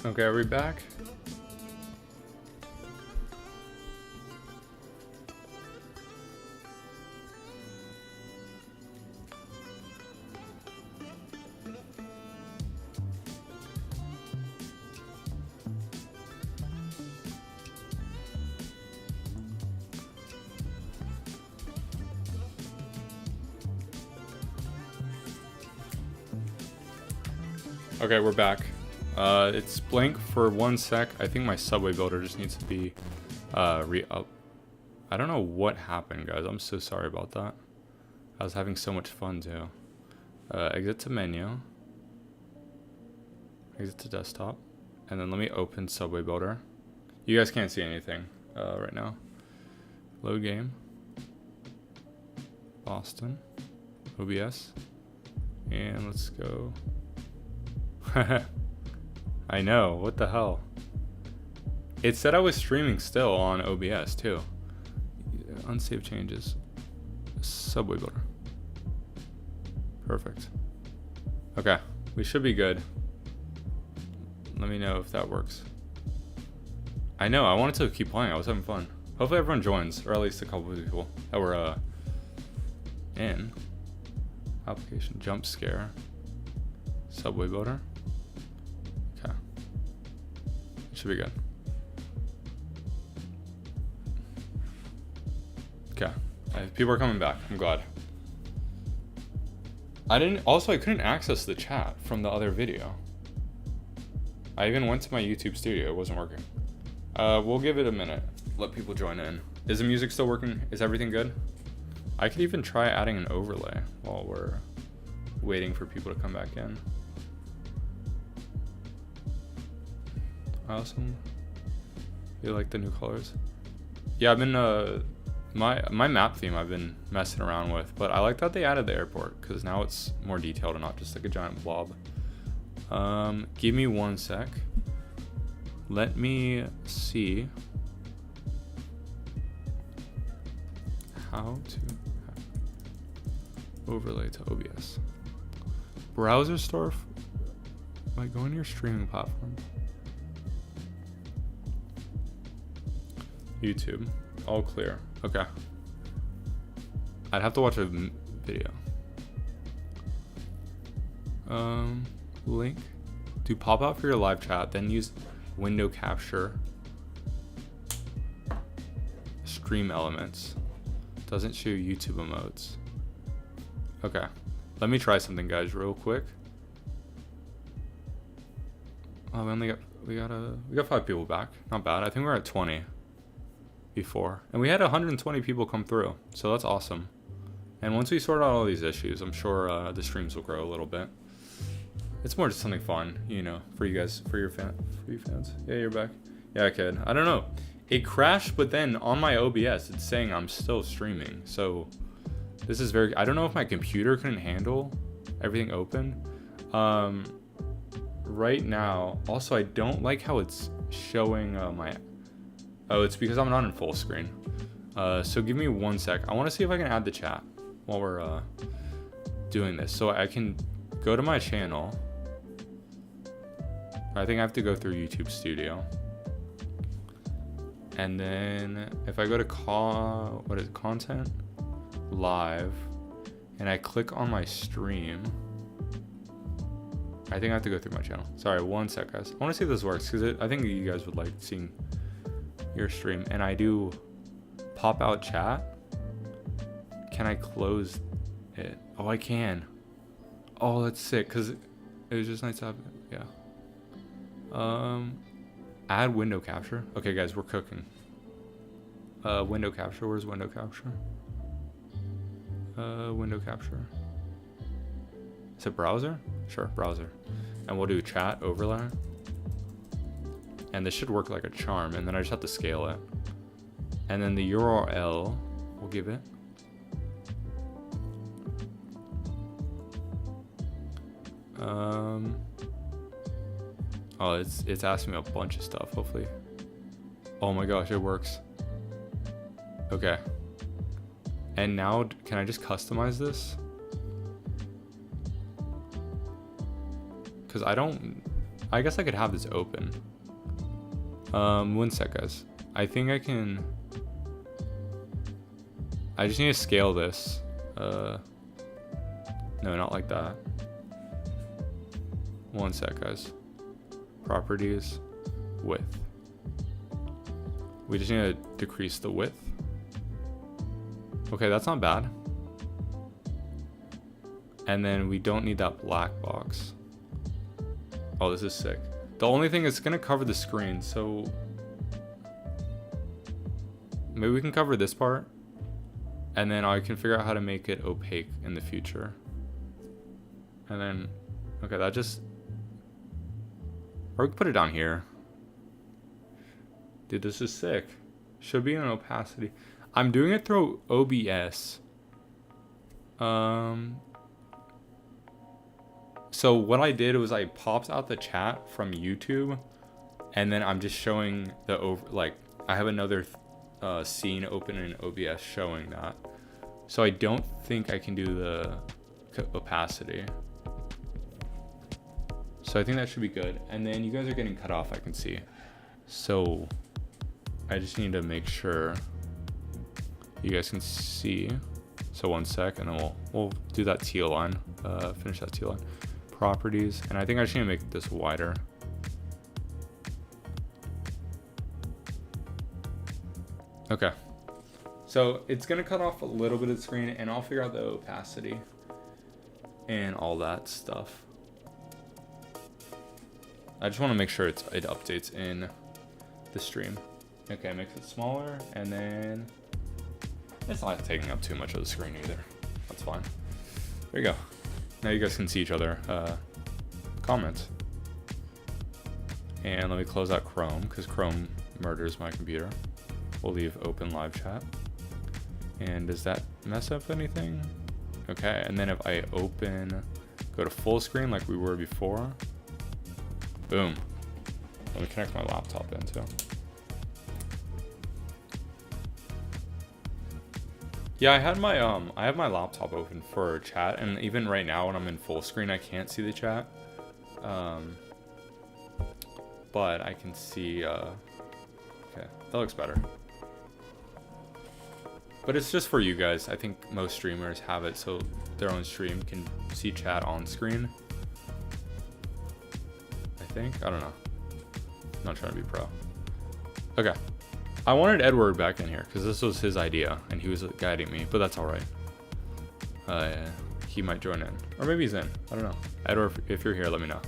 Okay, are we back? Okay, we're back. It's blank for 1 sec. I think my subway builder just needs to be re-up. I don't know what happened, guys. I'm so sorry about that. I was having so much fun too. Exit to menu. Exit to desktop. And then let me open subway builder. You guys can't see anything right now. Load game. Boston. OBS. And let's go. I know, what the hell? It said I was streaming still on OBS too. Unsaved changes. Subway builder. Perfect. Okay, we should be good. Let me know if that works. I know, I wanted to keep playing. I was having fun. Hopefully everyone joins, or at least a couple of people that were in. Application jump scare. Subway builder. Okay. Should be good. Okay. People are coming back. I'm glad. I couldn't access the chat from the other video. I even went to my YouTube studio. It wasn't working. We'll give it a minute. Let people join in. Is the music still working? Is everything good? I could even try adding an overlay while we're waiting for people to come back in. Awesome. You like the new colors? Yeah, I've been my map theme I've been messing around with, but I like that they added the airport because now it's more detailed and not just like a giant blob. Give me 1 sec. Let me see how to overlay to OBS. Browser store. Like, go into your streaming platform. YouTube, all clear. Okay. I'd have to watch a video. Link to pop out for your live chat, then use window capture. Stream elements. Doesn't show YouTube emotes. Okay. Let me try something, guys, real quick. Oh, we got 5 people back. Not bad. I think we're at 20 before, and we had 120 people come through, so that's awesome. And once we sort out all these issues, I'm sure the streams will grow a little bit. It's more just something fun, you know, for you guys, for you fans. Yeah, you're back. Yeah, kid. I don't know. It crashed, but then on my OBS, it's saying I'm still streaming. So this is very. I don't know if my computer couldn't handle everything open. Right now, also I don't like how it's showing my. Oh, it's because I'm not in full screen. So give me 1 sec. I want to see if I can add the chat while we're doing this. So I can go to my channel. I think I have to go through YouTube Studio. And then if I go to content, live, and I click on my stream, I think I have to go through my channel. Sorry, 1 sec, guys. I want to see if this works because I think you guys would like seeing your stream. And I do pop out chat. Can I close it? Oh, I can. Oh, that's sick because it was just nice to have it. Yeah. Add window capture. Okay, guys, we're cooking. Window capture. Where's window capture? Window capture. Is it browser? Sure, browser. And we'll do chat overlay. And this should work like a charm. And then I just have to scale it. And then the URL, we'll give it. Oh, it's asking me a bunch of stuff, hopefully. Oh my gosh, it works. Okay. And now, can I just customize this? Because I don't I guess I could have this open. One sec, guys. I think I can. I just need to scale this. No, not like that. One sec, guys. Properties, width. We just need to decrease the width. Okay, that's not bad. And then we don't need that black box. Oh, this is sick. The only thing is it's gonna cover the screen, so maybe we can cover this part, and then I can figure out how to make it opaque in the future. And then, okay, that just, or we can put it down here. Dude, this is sick. Should be an opacity. I'm doing it through OBS. So what I did was I popped out the chat from YouTube, and then I'm just showing the I have another scene open in OBS showing that. So I don't think I can do the opacity. So I think that should be good. And then you guys are getting cut off, I can see. So I just need to make sure you guys can see. So one sec, and then we'll do that teal line, finish that teal line. Properties, and I think I just need to make this wider. Okay, so it's gonna cut off a little bit of the screen, and I'll figure out the opacity and all that stuff. I just want to make sure it updates in the stream. Okay, makes it smaller, and then it's not taking up too much of the screen either. That's fine. There you go. Now you guys can see each other comment. And let me close out Chrome, because Chrome murders my computer. We'll leave open live chat. And does that mess up anything? Okay, and then if I go to full screen like we were before, boom. Let me connect my laptop in too. Yeah, I have my laptop open for chat, and even right now when I'm in full screen, I can't see the chat. But I can see, okay, that looks better. But it's just for you guys. I think most streamers have it so their own stream can see chat on screen. I think, I don't know. I'm not trying to be pro. Okay. I wanted Edward back in here because this was his idea and he was guiding me, but that's all right. He might join in, or maybe he's in. I don't know. Edward, if you're here, let me know,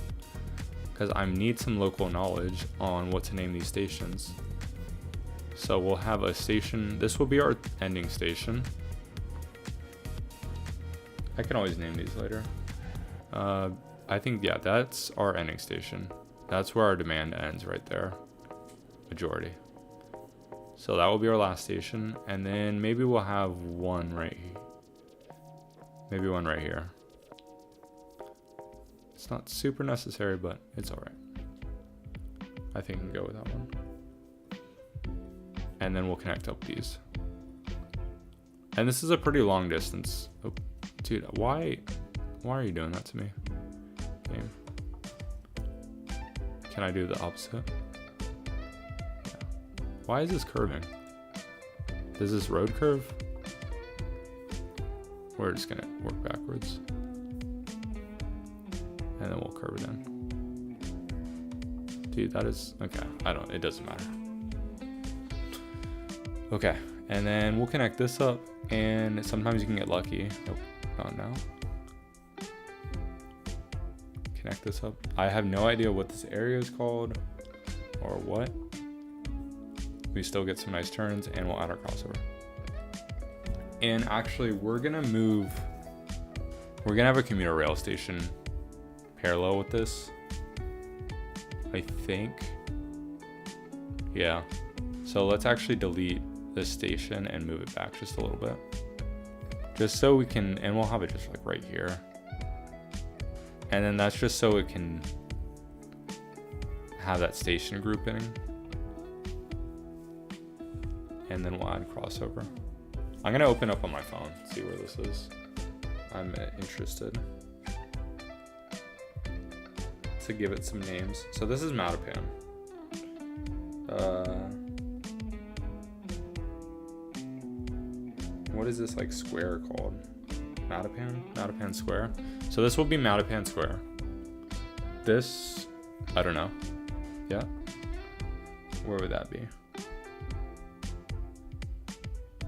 because I need some local knowledge on what to name these stations. So we'll have a station. This will be our ending station. I can always name these later. I think, yeah, that's our ending station. That's where our demand ends right there. Majority. So that will be our last station, and then maybe we'll have one right here. Maybe one right here. It's not super necessary, but it's all right. I think we can go with that one. And then we'll connect up these. And this is a pretty long distance. Oh, dude, why are you doing that to me? Game. Can I do the opposite? Why is this curving? Does this road curve? We're just gonna work backwards. And then we'll curve it in. Dude, that is, okay, it doesn't matter. Okay, and then we'll connect this up, and sometimes you can get lucky. Nope, not now. Connect this up. I have no idea what this area is called or what. We still get some nice turns, and we'll add our crossover. And actually, we're gonna have a commuter rail station parallel with this, I think. Yeah, so let's actually delete this station and move it back just a little bit, just so we can, and we'll have it just like right here. And then that's just so it can have that station grouping. And then we'll add crossover. I'm gonna open up on my phone, see where this is. I'm interested. to give it some names. So this is Mattapan. What is this like square called? Mattapan Square. So this will be Mattapan Square. This, I don't know. Yeah. Where would that be?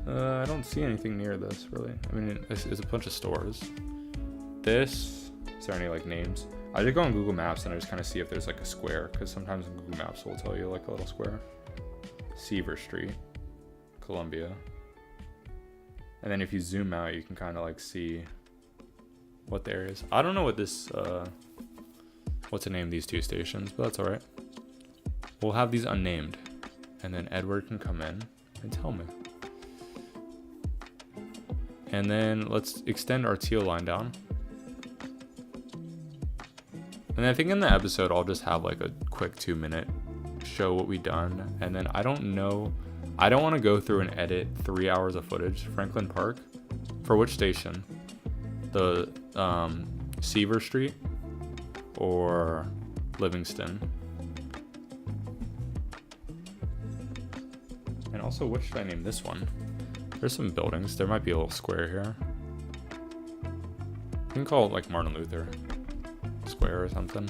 I don't see anything near this really. I mean, it's a bunch of stores. This, is there any like names? I just go on Google Maps and I just kind of see if there's like a square, because sometimes Google Maps will tell you like a little square. Seaver Street, Columbia. And then if you zoom out, you can kind of like see what the area is. I don't know what this, what to name these two stations, but that's all right. We'll have these unnamed, and then Edward can come in and tell me. And then let's extend our teal line down. And I think in the episode, I'll just have like a quick 2-minute show what we done. And then I don't know, I don't want to go through and edit 3 hours of footage. Franklin Park, for which station? The Seaver Street or Livingston? And also, what should I name this one? There's some buildings. There might be a little square here. You can call it like Martin Luther Square or something.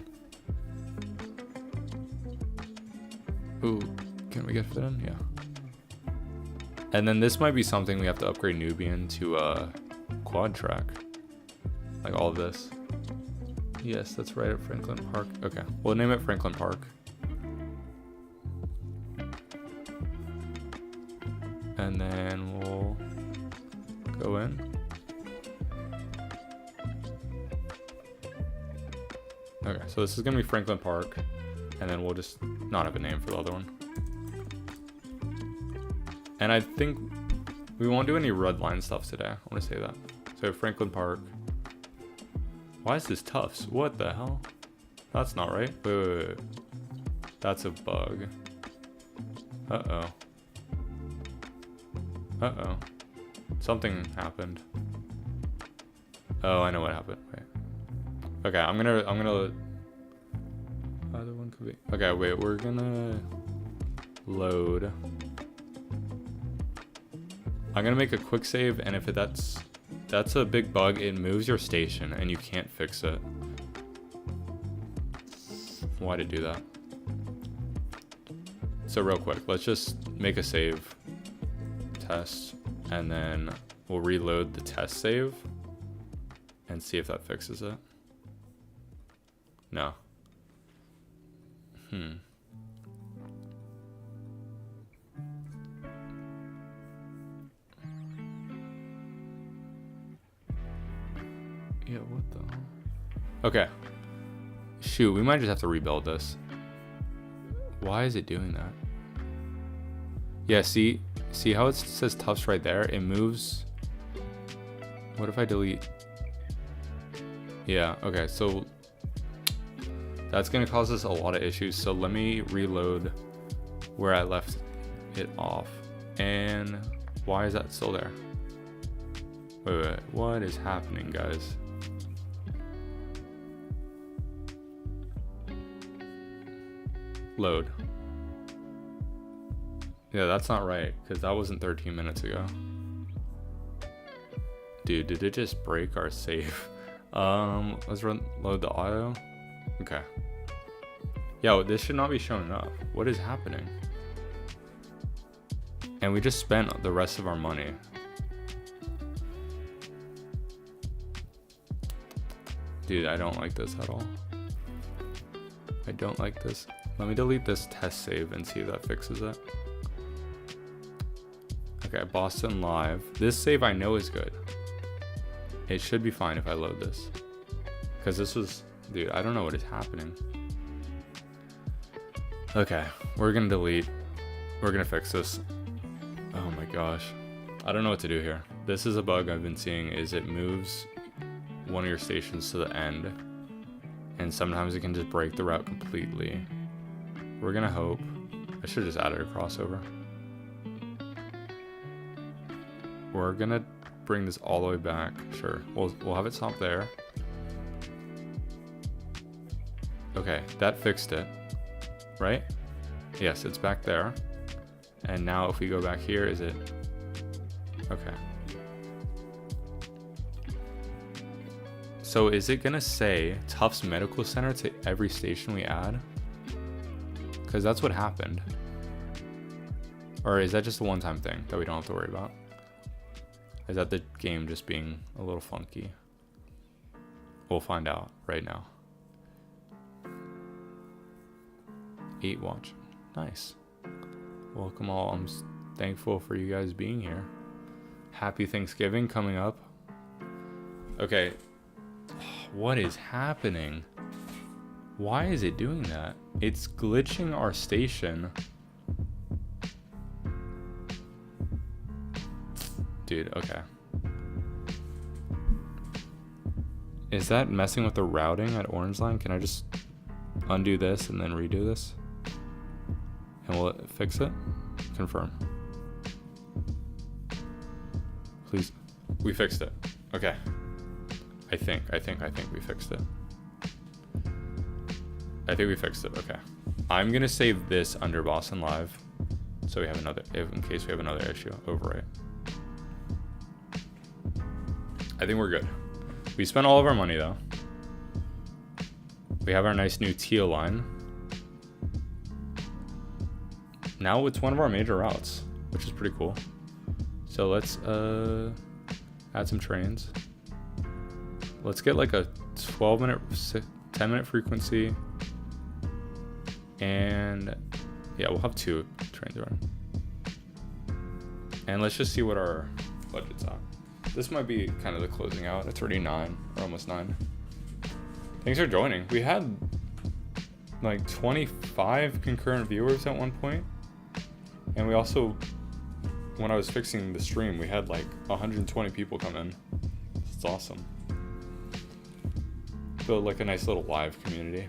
Ooh, can we get fit in? Yeah. And then this might be something we have to upgrade Nubian to quad track. Like all of this. Yes, that's right at Franklin Park. Okay, we'll name it Franklin Park. And then we'll go in. Okay, so this is gonna be Franklin Park, and then we'll just not have a name for the other one. And I think we won't do any red line stuff today. I want to say that. So Franklin Park. Why is this Tufts? What the hell? That's not right. Wait. That's a bug. Uh-oh. Uh-oh. Something happened. Oh, I know what happened. Wait. Okay, I'm gonna other one could be. Okay, wait, we're gonna load. I'm gonna make a quick save, and if that's a big bug, it moves your station and you can't fix it. Why did it do that? So real quick, let's just make a save. Test, and then we'll reload the test save and see if that fixes it. No. Yeah, what the hell? Okay. Shoot, we might just have to rebuild this. Why is it doing that? Yeah, see how it says Tufts right there? It moves. What if I delete? Yeah, okay, so that's gonna cause us a lot of issues. So let me reload where I left it off. And why is that still there? Wait, what is happening, guys? Load. Yeah, that's not right, because that wasn't 13 minutes ago. Dude, did it just break our save? Let's load the auto. Okay. Yo, this should not be showing up. What is happening? And we just spent the rest of our money. Dude, I don't like this at all. I don't like this. Let me delete this test save and see if that fixes it. Okay, Boston Live. This save I know is good. It should be fine if I load this. Because this was... Dude, I don't know what is happening. Okay, we're gonna delete. We're gonna fix this. Oh my gosh. I don't know what to do here. This is a bug I've been seeing, is it moves one of your stations to the end. And sometimes it can just break the route completely. We're gonna hope. I should have just added a crossover. We're gonna bring this all the way back. Sure, we'll have it stop there. Okay, that fixed it, right? Yes, it's back there. And now if we go back here, is it? Okay. So is it gonna say Tufts Medical Center to every station we add? Because that's what happened. Or is that just a one-time thing that we don't have to worry about? Is that the game just being a little funky? We'll find out right now. 8 watch. Nice. Welcome all. I'm thankful for you guys being here. Happy Thanksgiving coming up. Okay. What is happening? Why is it doing that? It's glitching our station. Dude, okay. Is that messing with the routing at Orange Line? Can I just undo this and then redo this? And will it fix it? Confirm. Please. We fixed it. Okay. I think we fixed it. I think we fixed it. Okay. I'm gonna save this under Boston Live, so we have another, in case we have another issue. Overwrite. I think we're good. We spent all of our money though. We have our nice new teal line. Now it's one of our major routes, which is pretty cool. So let's add some trains. Let's get like a 12-minute, 10-minute frequency. And yeah, we'll have 2 trains running. And let's just see what our budget's at. This might be kind of the closing out. It's already 9, or almost 9. Thanks for joining. We had like 25 concurrent viewers at one point. And we also, when I was fixing the stream, we had like 120 people come in. It's awesome. Build like a nice little live community.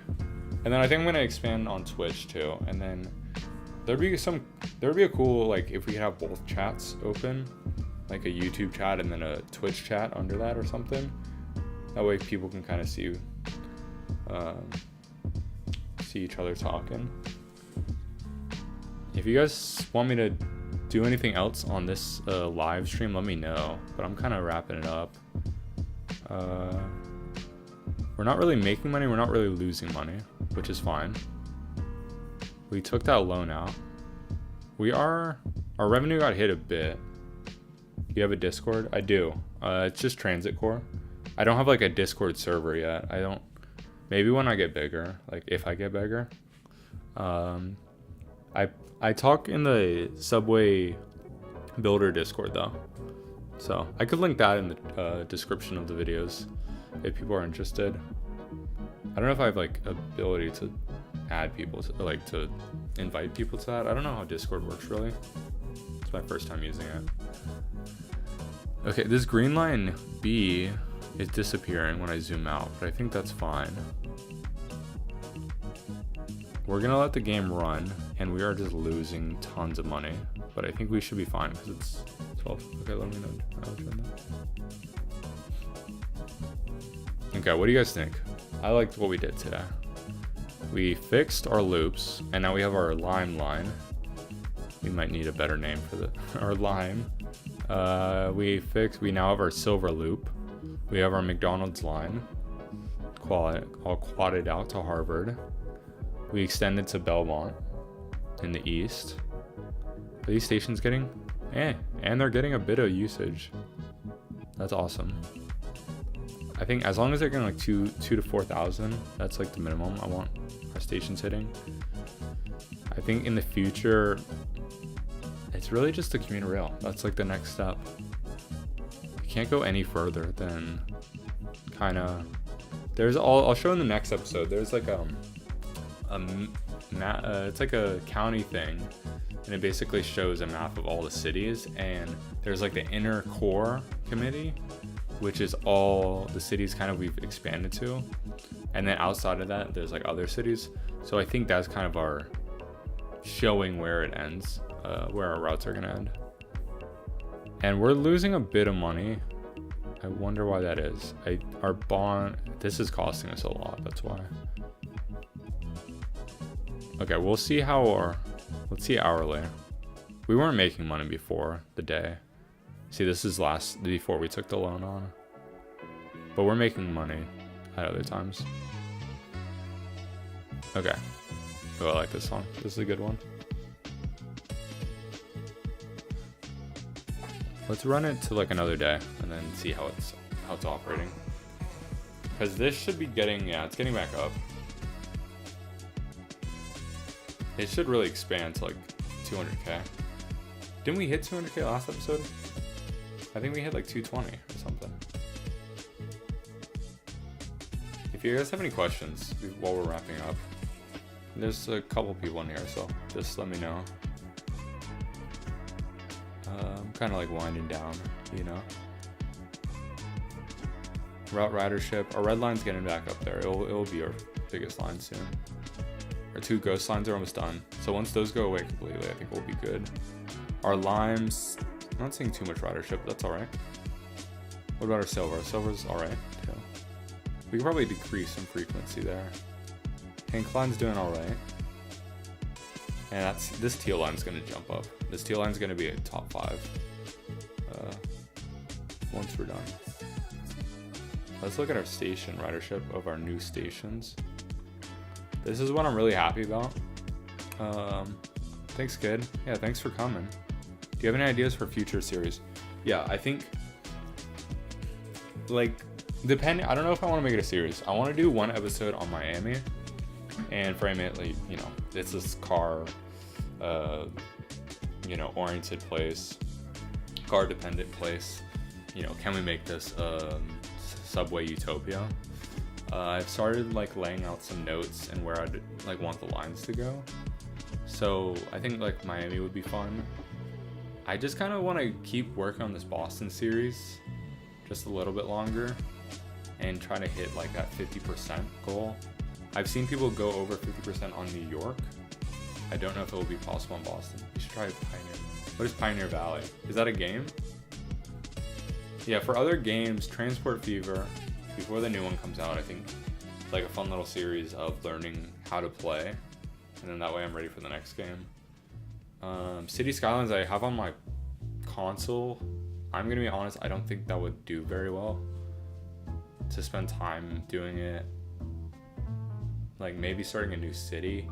And then I think I'm gonna expand on Twitch too. And then there'd be a cool, like if we could have both chats open, like a YouTube chat and then a Twitch chat under that or something. That way people can kind of see each other talking. If you guys want me to do anything else on this live stream, let me know. But I'm kind of wrapping it up. We're not really making money. We're not really losing money, which is fine. We took that loan out. Our revenue got hit a bit. Do you have a Discord? I do. It's just Transit Core. I don't have like a Discord server yet. Maybe when I get bigger, like if I get bigger. I talk in the Subway Builder Discord though. So I could link that in the description of the videos if people are interested. I don't know if I have like ability to add people to, like to invite people to that. I don't know how Discord works really. It's my first time using it. Okay, this green line B is disappearing when I zoom out, but I think that's fine. We're gonna let the game run, and we are just losing tons of money, but I think we should be fine because it's 12. Okay, let me know. I'll turn that. Okay, what do you guys think? I liked what we did today. We fixed our loops, and now we have our lime line. We might need a better name for our lime. We now have our silver loop. We have our McDonald's line, all quadded out to Harvard. We extended to Belmont in the east. Are these stations getting? And they're getting a bit of usage. That's awesome. I think as long as they're getting like 2 to 4,000, that's like the minimum I want our stations hitting. I think in the future, it's really just the commuter rail. That's like the next step. We can't go any further than kind of. I'll show in the next episode. There's like it's like a county thing, and it basically shows a map of all the cities, and there's like the inner core committee, which is all the cities kind of we've expanded to, and then outside of that there's like other cities. So I think that's kind of our showing where it ends, where our routes are gonna end. And we're losing a bit of money. I wonder why that is. Our bond, this is costing us a lot, that's why. Okay, we'll see let's see hourly. We weren't making money before the day. See, this is before we took the loan on. But we're making money at other times. Okay. Oh, I like this song. This is a good one. Let's run it to like another day and then see how it's operating. Because this should be it's getting back up. It should really expand to like 200k. Didn't we hit 200k last episode? I think we hit like 220 or something. If you guys have any questions while we're wrapping up, there's a couple people in here, so just let me know. I'm kind of like winding down, you know. Route ridership. Our red line's getting back up there. It'll be our biggest line soon. Our 2 ghost lines are almost done. So once those go away completely, I think we'll be good. Our limes, I'm not seeing too much ridership, but that's alright. What about our silver? Our silver's alright too. We can probably decrease some frequency there. Pink line's doing alright. And this teal line's gonna jump up. This teal line's gonna be a top 5 once we're done. Let's look at our station ridership of our new stations. This is what I'm really happy about. Thanks, kid. Yeah, thanks for coming. Do you have any ideas for future series? Yeah, I think, like, I don't know if I want to make it a series. I want to do 1 episode on Miami and frame it like, you know, it's this car, you know, oriented place, car dependent place. You know, can we make this subway utopia? I've started like laying out some notes and where I'd like want the lines to go. So I think like Miami would be fun. I just kind of want to keep working on this Boston series just a little bit longer and try to hit like that 50% goal. I've seen people go over 50% on New York. I don't know if it will be possible in Boston. You should try Pioneer. What is Pioneer Valley? Is that a game? Yeah, for other games, Transport Fever, before the new one comes out, I think like a fun little series of learning how to play, and then that way I'm ready for the next game. City Skylines I have on my console. I'm gonna be honest, I don't think that would do very well to spend time doing it. Like maybe starting a new city.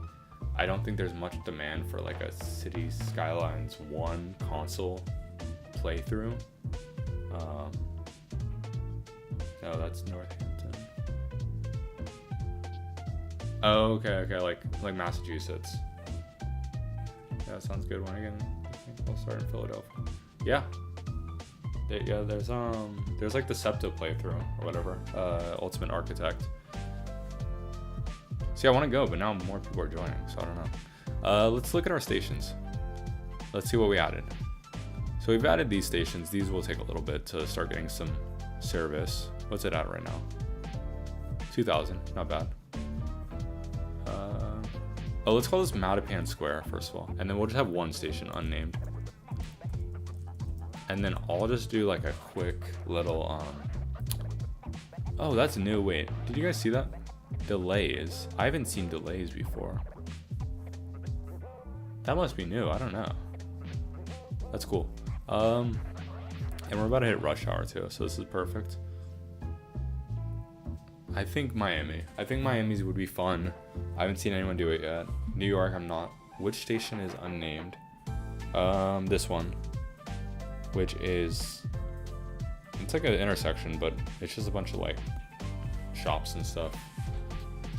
I don't think there's much demand for like a City Skylines 1 console playthrough. No, that's Northampton. Oh, okay, like Massachusetts. Yeah, that sounds good. When again, I think I'll start in Philadelphia. Yeah. Yeah, there's like the Septa playthrough or whatever. Ultimate Architect. See, I want to go, but now more people are joining, so I don't know. Let's look at our stations. Let's see what we added. So we've added these stations. These will take a little bit to start getting some service. What's it at right now? 2,000, not bad. Let's call this Mattapan Square, first of all. And then we'll just have 1 station unnamed. And then I'll just do like a quick little, oh, that's new. Wait, did you guys see that? Delays. I haven't seen delays before. That must be new. I don't know. That's cool. And we're about to hit rush hour too, so this is perfect. I think Miami's would be fun. I haven't seen anyone do it yet. New York, I'm not. Which station is unnamed? This one, which is, it's like an intersection, but it's just a bunch of like shops and stuff.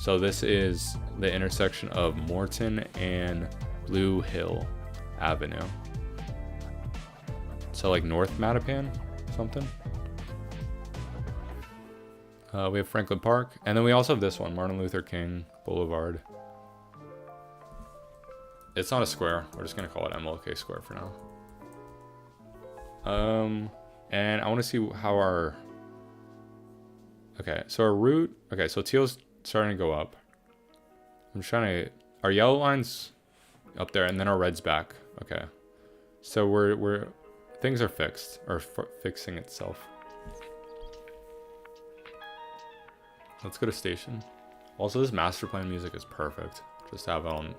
So this is the intersection of Morton and Blue Hill Avenue. So like North Mattapan, something. We have Franklin Park, and then we also have this one, Martin Luther King Boulevard. It's not a square. We're just gonna call it MLK Square for now. And I want to see how our. Okay, so our route. Okay, so teal's starting to go up. I'm trying to. Our yellow line's up there, and then our red's back. Okay, so we're things are fixed or fixing itself. Let's go to station. Also, this master plan music is perfect. Just have it on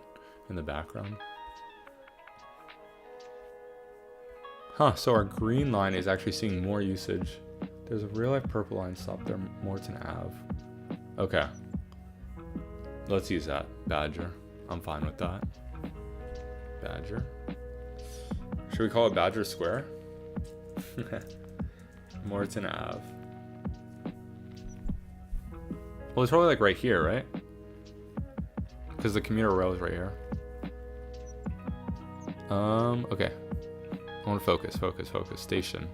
in the background. Huh, so our green line is actually seeing more usage. There's a real life purple line stop there, Morton Ave. Okay. Let's use that. Badger. I'm fine with that. Badger. Should we call it Badger Square? Morton Ave. Well, it's probably like right here, right? Because the commuter rail is right here. Okay. I want to focus. Station.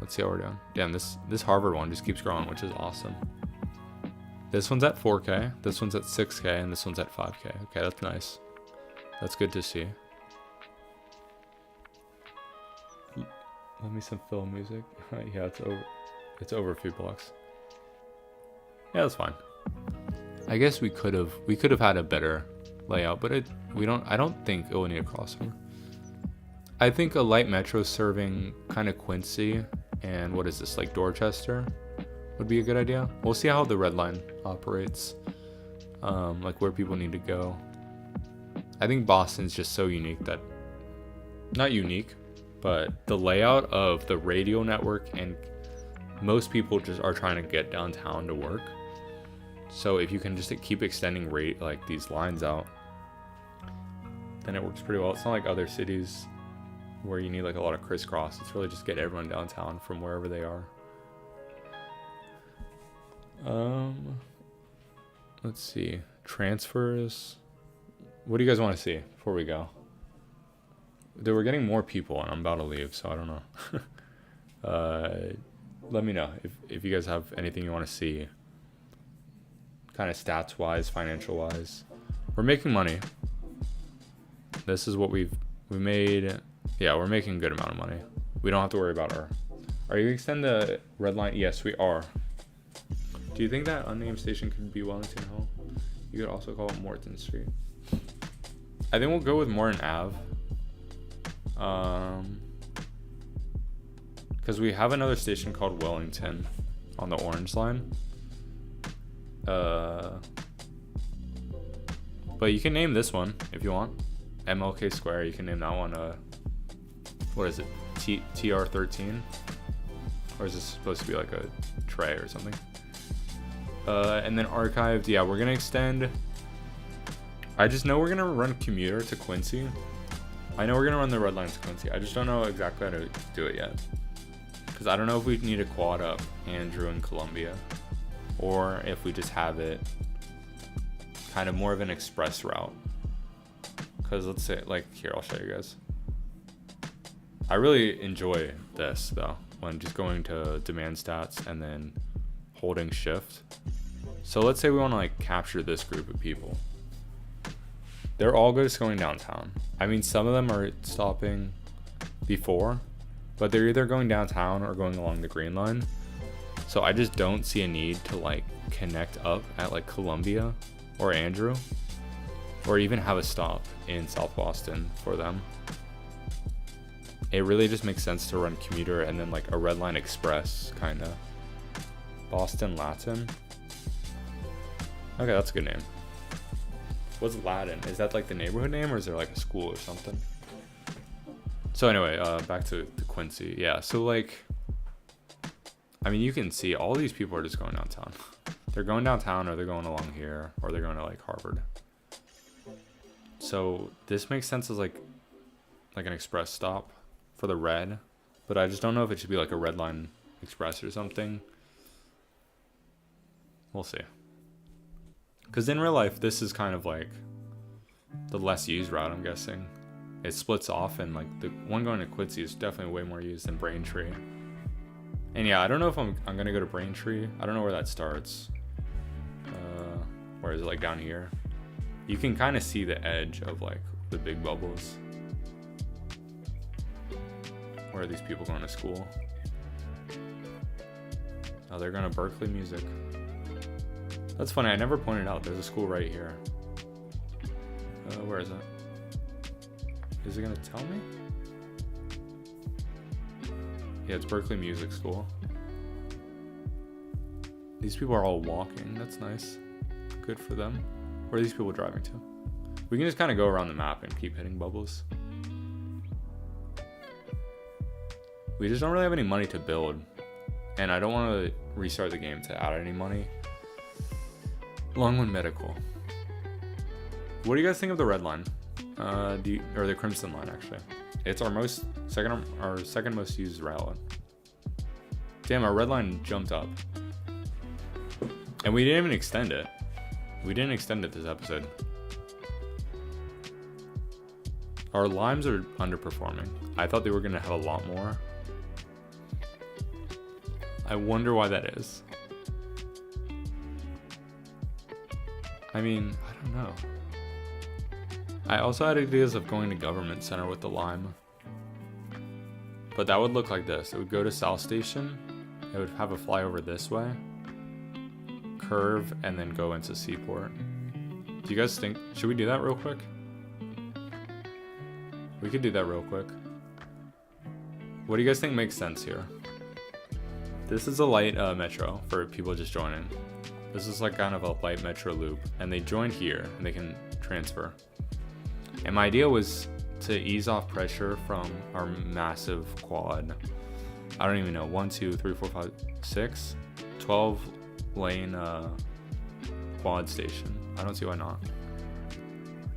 Let's see how we're doing. Damn, this Harvard one just keeps growing, which is awesome. This one's at 4K, this one's at 6K, and this one's at 5K. Okay, that's nice. That's good to see. Let me some film music. Yeah, it's over a few blocks. Yeah, that's fine. I guess we could have had a better layout, but I don't think it will need a crossover. I think a light metro serving kind of Quincy and what is this, like Dorchester would be a good idea. We'll see how the red line operates, like where people need to go. I think Boston's just so unique that, not unique, but the layout of the radio network, and most people just are trying to get downtown to work. So if you can just keep extending like these lines out, then it works pretty well. It's not like other cities where you need like a lot of crisscross. It's really just get everyone downtown from wherever they are. Let's see. Transfers. What do you guys want to see before we go? We're getting more people and I'm about to leave, so I don't know. Let me know if you guys have anything you want to see, kind of stats wise, financial wise. We're making money. This is what we made. Yeah, we're making a good amount of money. We don't have to worry about Are you extend the red line? Yes, we are. Do you think that unnamed station could be Wellington Hall? You could also call it Morton Street. I think we'll go with Morton Ave. Because we have another station called Wellington on the orange line. But you can name this one if you want. MLK Square, you can name that one, what is it? TR13? Or is this supposed to be like a tray or something? And then archived, yeah, we're gonna extend. I just know we're gonna run commuter to Quincy. I know we're gonna run the red line to Quincy. I just don't know exactly how to do it yet. Because I don't know if we need to quad up Andrew and Columbia, or if we just have it kind of more of an express route. Because let's say, like, here, I'll show you guys. I really enjoy this though, when just going to demand stats and then holding shift. So let's say we want to like capture this group of people. They're all just going downtown. I mean, some of them are stopping before, but they're either going downtown or going along the green line. So I just don't see a need to like connect up at like Columbia or Andrew, or even have a stop in South Boston for them. It really just makes sense to run commuter and then like a red line express kind of. Boston Latin. Okay, that's a good name. What's Latin? Is that like the neighborhood name, or is there like a school or something? So anyway, back to Quincy. Yeah, so like, I mean, you can see all these people are just going downtown. They're going downtown, or they're going along here, or they're going to like Harvard. So this makes sense as like an express stop for the red, but I just don't know if it should be like a red line express or something. We'll see. Because in real life, this is kind of like the less used route, I'm guessing. It splits off, and like the one going to Quincy is definitely way more used than Braintree. And yeah, I don't know if I'm gonna go to Braintree. I don't know where that starts. Where is it, like down here? You can kind of see the edge of like the big bubbles. Where are these people going to school? Oh, they're going to Berkeley Music. That's funny, I never pointed out there's a school right here. Where is it? Is it gonna tell me? Yeah, it's Berkeley Music School. These people are all walking, that's nice. Good for them. Where are these people driving to? We can just kind of go around the map and keep hitting bubbles. We just don't really have any money to build. And I don't want to restart the game to add any money. Longwood Medical. What do you guys think of the red line? Or the crimson line, actually. It's our second most used route. Damn, our red line jumped up. And we didn't even extend it. We didn't extend it this episode. Our limes are underperforming. I thought they were going to have a lot more. I wonder why that is. I mean, I don't know. I also had ideas of going to Government Center with the lime. But that would look like this. It would go to South Station. It would have a flyover this way. Curve, and then go into Seaport. Do you guys think... Should we do that real quick? We could do that real quick. What do you guys think makes sense here? This is a light metro for people just joining. This is like kind of a light metro loop. And they joined here, and they can transfer. And my idea was to ease off pressure from our massive quad. I don't even know. 1, 2, 3, 4, 5, 6, 12 lane quad station. I don't see why not.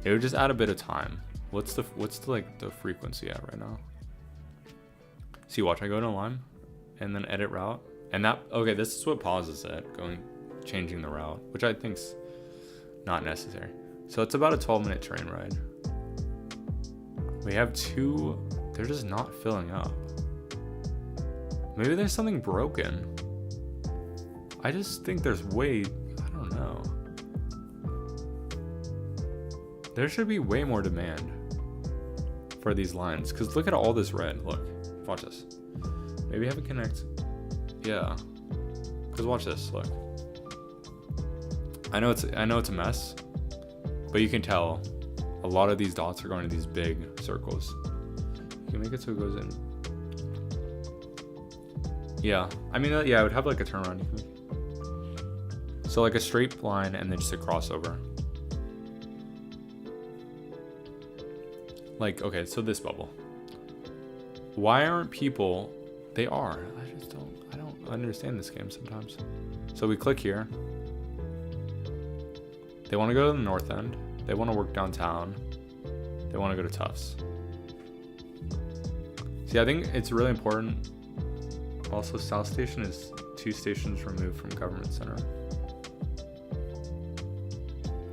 It would just add a bit of time. What's the frequency at right now? See, watch, I go to lime and then edit route. And that, okay, this is what pauses it, changing the route, which I think's not necessary. So it's about a 12-minute train ride. We have 2, they're just not filling up. Maybe there's something broken. I just think there's I don't know. There should be way more demand for these lines. Because look at all this red. Look, watch this. Maybe have it connect. Yeah. Because watch this, look. I know it's a mess. But you can tell a lot of these dots are going to these big circles. You can make it so it goes in. Yeah. I mean, yeah, I would have like a turnaround. So like a straight line and then just a crossover. Like, okay, so this bubble. Why aren't people... They are. I don't understand this game sometimes. So we click here. They want to go to the north end. They want to work downtown. They want to go to Tufts. See, I think it's really important. Also, South Station is 2 stations removed from Government Center.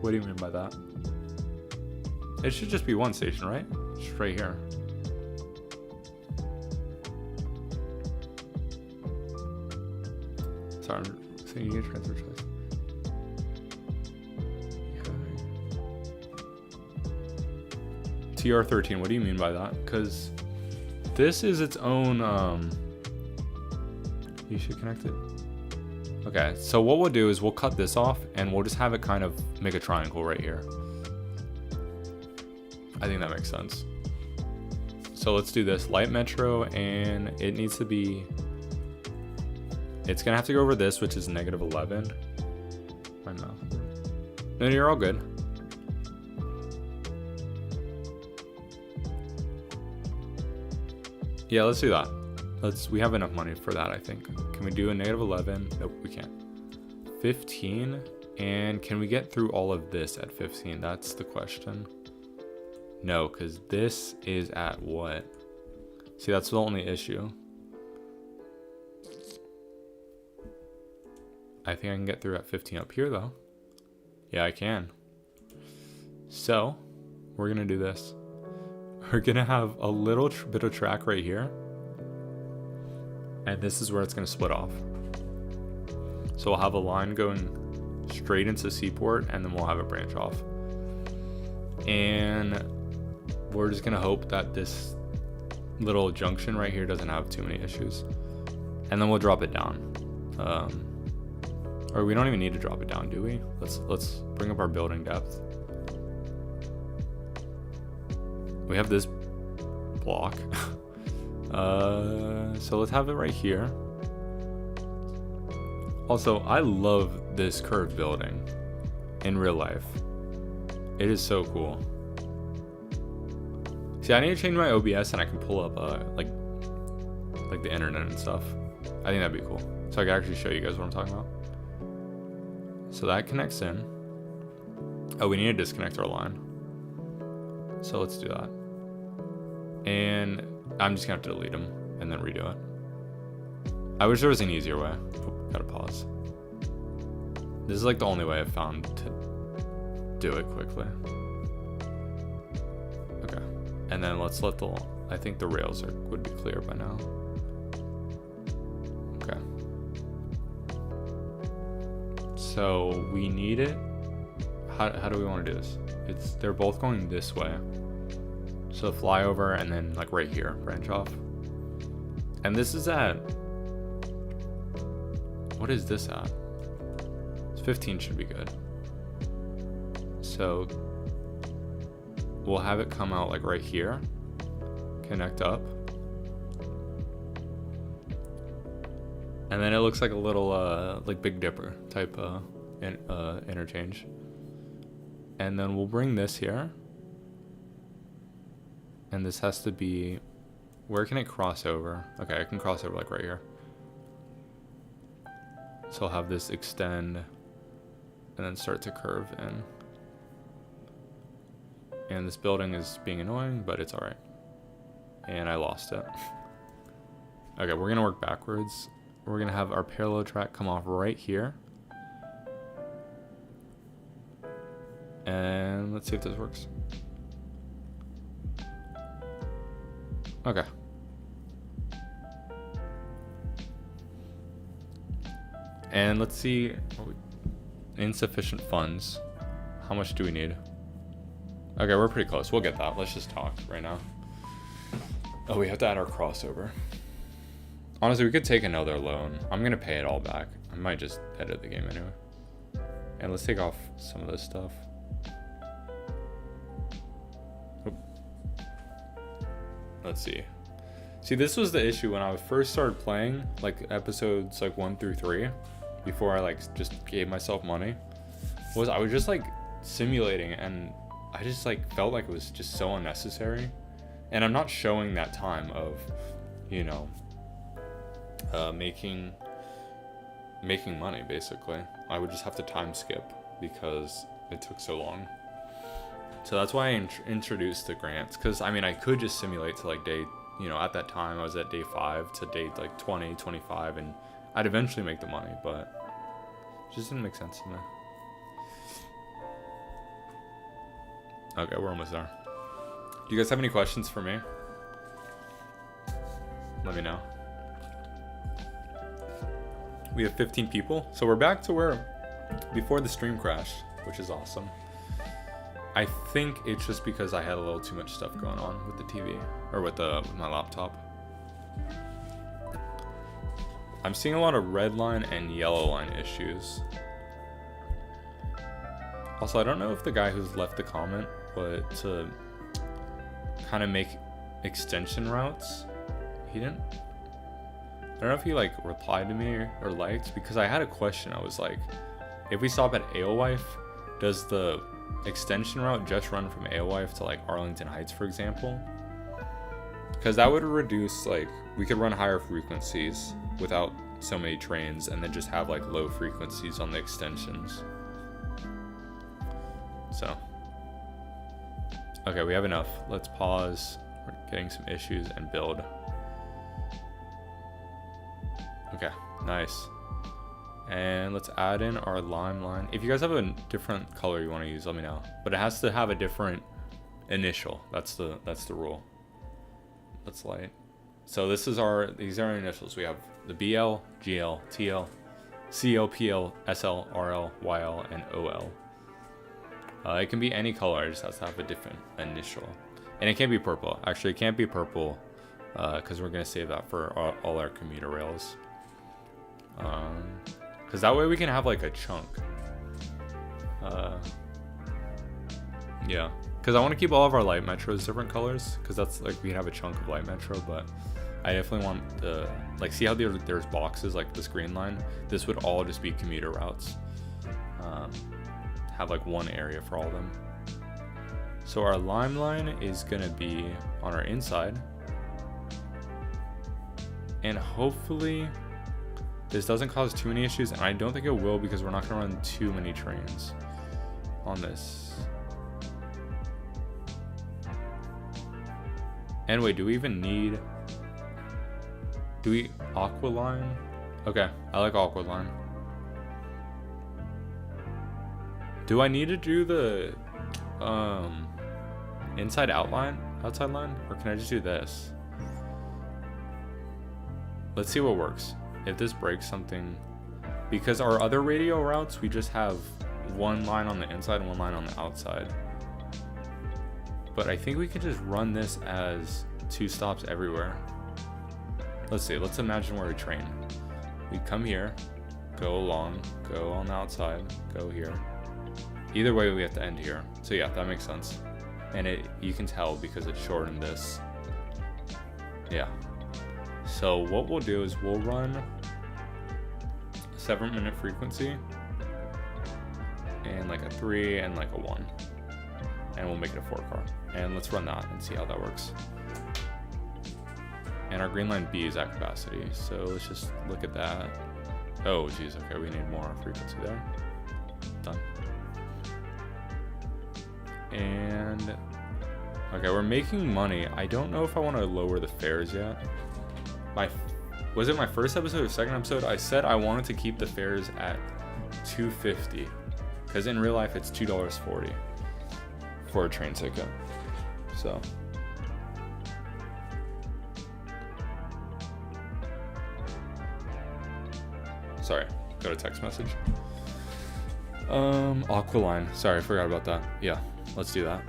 What do you mean by that? It should just be 1 station, right? Just right here. Sorry, I'm saying you get transfer choice. TR13, what do you mean by that? Because this is its own, you should connect it. Okay, so what we'll do is we'll cut this off and we'll just have it kind of make a triangle right here. I think that makes sense. So let's do this. Light metro, and it needs to be... It's going to have to go over this, which is -11. My mouth. No, you're all good. Yeah, let's do that. We have enough money for that, I think. Can we do a -11? Nope, we can't. 15, and can we get through all of this at 15? That's the question. No, because this is at what? See, that's the only issue. I think I can get through at 15 up here, though. Yeah, I can. So, we're going to do this. We're going to have a little bit of track right here. And this is where it's going to split off. So we'll have a line going straight into Seaport, and then we'll have a branch off. And we're just going to hope that this little junction right here doesn't have too many issues. And then we'll drop it down. Or we don't even need to drop it down, do we? Let's bring up our building depth. We have this block. So let's have it right here. Also, I love this curved building in real life. It is so cool. See, I need to change my OBS and I can pull up like the internet and stuff. I think that'd be cool. So I can actually show you guys what I'm talking about. So that connects in. Oh, we need to disconnect our line. So let's do that. And I'm just gonna have to delete them and then redo it. I wish there was an easier way. Oh, gotta pause. This is like the only way I've found to do it quickly. Okay. And then let's let I think the rails would be clear by now. Okay. So we need it. How do we want to do this? They're both going this way. So fly over and then like right here, branch off. And this is at, what is this at? 15 should be good. So we'll have it come out like right here, connect up. And then it looks like a little like Big Dipper type interchange. And then we'll bring this here. And this has to be, where can it cross over? Okay, I can cross over like right here. So I'll have this extend and then start to curve in. And this building is being annoying, but it's all right. And I lost it. Okay, we're gonna work backwards. We're gonna have our parallel track come off right here. And let's see if this works. Okay. And let's see, insufficient funds. How much do we need? Okay, we're pretty close. We'll get that. Let's just talk right now. Oh, we have to add our crossover. Honestly, we could take another loan. I'm gonna pay it all back. I might just edit the game anyway. And let's take off some of this stuff. Let's see. See, this was the issue when I first started playing, like episodes like 1 through 3, before I like just gave myself money, was I was just like simulating, and I just like felt like it was just so unnecessary. And I'm not showing that time of, you know, making money basically. I would just have to time skip because it took so long. So that's why I introduced the grants, because I mean I could just simulate to like day, you know, at that time I was at day 5 to day like 20, 25, and I'd eventually make the money, but it just didn't make sense to me. Okay, we're almost there. Do you guys have any questions for me? Let me know. We have 15 people, so we're back to where before the stream crashed, which is awesome. I think it's just because I had a little too much stuff going on with the TV, or with my laptop. I'm seeing a lot of red line and yellow line issues. Also, I don't know if the guy who's left the comment, but to kind of make extension routes, he didn't. I don't know if he like replied to me or liked, because I had a question. I was like, if we stop at Alewife, does the extension route just run from Alewife to like Arlington Heights, for example? Because that would reduce, like, we could run higher frequencies without so many trains, and then just have like low frequencies on the extensions. So okay, we have enough. Let's pause. We're getting some issues and build. Okay, nice. And let's add in our lime line. If you guys have a different color you want to use, let me know. But it has to have a different initial. That's the rule. Let's light. So these are our initials. We have the BL, GL, TL, CL, PL, SL, RL, YL, and OL. It can be any color. It just has to have a different initial. And it can't be purple. Actually, it can't be purple because we're going to save that for all our commuter rails. Because that way we can have like a chunk. Yeah, because I want to keep all of our light metros different colors, because that's like we have a chunk of light metro. But I definitely want the, like, see how there's boxes like this green line. This would all just be commuter routes. Have like one area for all of them. So our lime line is gonna be on our inside. And hopefully this doesn't cause too many issues, and I don't think it will because we're not gonna run too many trains on this. And wait, do we even need, do we aqua line? Okay, I like aqua line. Do I need to do the inside outside line, or can I just do this? Let's see what works. If this breaks something, because our other radio routes, we just have one line on the inside and one line on the outside. But I think we could just run this as 2 stops everywhere. Let's see, let's imagine we're a train. We come here, go along, go on the outside, go here. Either way, we have to end here. So yeah, that makes sense. And you can tell because it shortened this. Yeah. So what we'll do is we'll run a 7-minute frequency and like a 3 and like a 1. And we'll make it a 4 car. And let's run that and see how that works. And our green line B is at capacity. So let's just look at that. Oh geez, okay, we need more frequency there. Done. And okay, we're making money. I don't know if I want to lower the fares yet. Was it my first episode or second episode? I said I wanted to keep the fares at $2.50 because in real life it's $2.40 for a train ticket. So sorry, got a text message. Aqualine. Sorry, I forgot about that. Yeah, let's do that.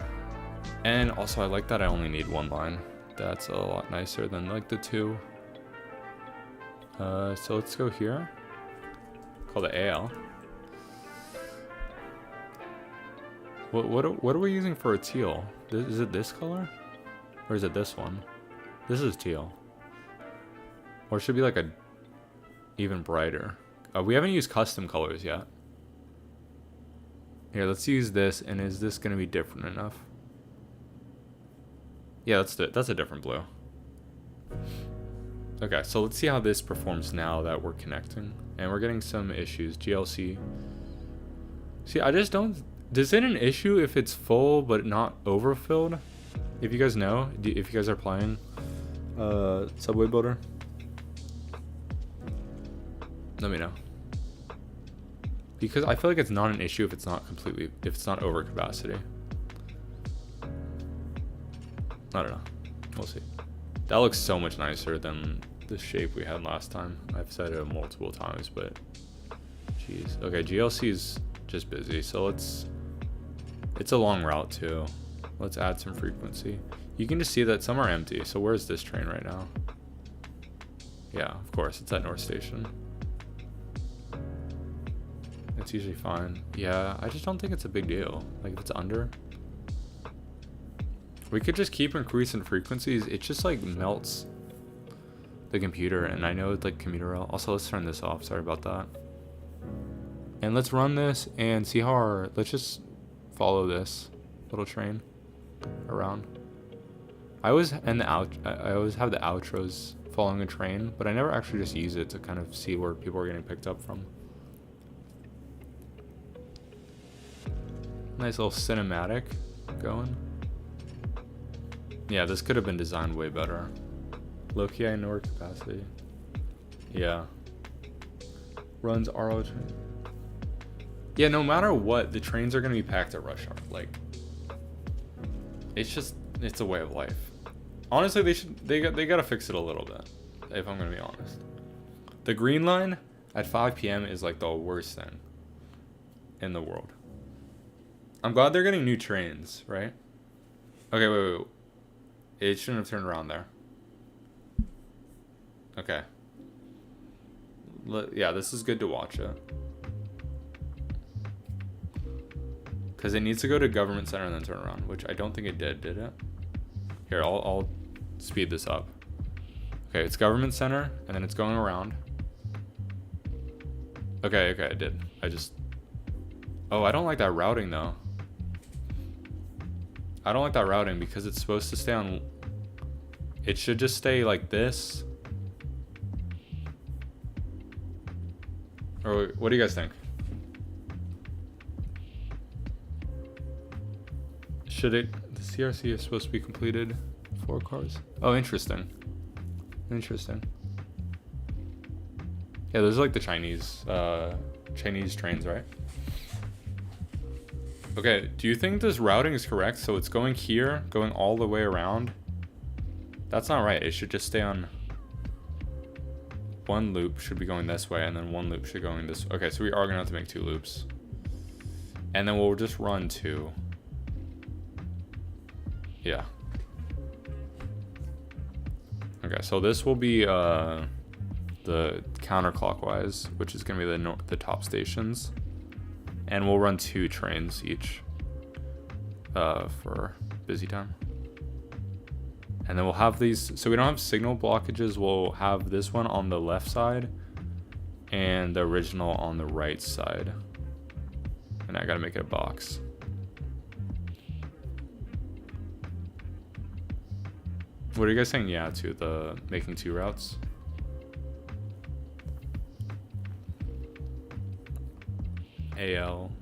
And also I like that I only need 1 line. That's a lot nicer than like the 2. So let's go here. Call the AL. What are we using for a teal? Is it this color? Or is it this one? This is teal. Or it should be like a even brighter. We haven't used custom colors yet. Here, let's use this, and is this gonna be different enough? Yeah, that's a different blue. Okay, so let's see how this performs now that we're connecting. And we're getting some issues. GLC. See, I just don't... Is it an issue if it's full but not overfilled? If you guys know, if you guys are playing Subway Builder, let me know. Because I feel like it's not an issue if it's not over capacity. I don't know. We'll see. That looks so much nicer than the shape we had last time. I've said it multiple times, but jeez. Okay, GLC is just busy, so it's a long route too. Let's add some frequency. You can just see that some are empty. So where's this train right now? Yeah, of course, it's at North Station. It's usually fine. Yeah, I just don't think it's a big deal. Like if it's under, we could just keep increasing frequencies. It just like melts the computer, and I know it's like commuter rail. Also, let's turn this off. Sorry about that. And let's run this and see how let's just follow this little train around. I always have the outros following a train, but I never actually just use it to kind of see where people are getting picked up from. Nice little cinematic going. Yeah, this could have been designed way better. Low-key, I know our capacity. Yeah. Runs RO train. Yeah, no matter what, the trains are going to be packed at rush hour. Like, it's a way of life. Honestly, they got to fix it a little bit, if I'm going to be honest. The green line at 5 p.m. is like the worst thing in the world. I'm glad they're getting new trains, right? Okay, wait. It shouldn't have turned around there. Okay. Yeah, this is good to watch it. Because it needs to go to government center and then turn around, which I don't think it did it? Here, I'll speed this up. Okay, it's government center, and then it's going around. Okay, it did. Oh, I don't like that routing, though. I don't like that routing because it's supposed to stay on. It should just stay like this. Or what do you guys think? Should it? The CRC is supposed to be completed 4 cars. Oh, interesting. Interesting. Yeah, those are like the Chinese trains, right? Okay, do you think this routing is correct? So it's going here, going all the way around. That's not right. It should just stay on. One loop should be going this way, and then one loop should be going this way. Okay, so we are gonna have to make 2 loops. And then we'll just run 2. Yeah. Okay, so this will be the counterclockwise, which is gonna be the top stations. And we'll run 2 trains each for busy time. And then we'll have these, so we don't have signal blockages. We'll have this one on the left side and the original on the right side. And I gotta make it a box. What are you guys saying yeah to the making 2 routes? AL,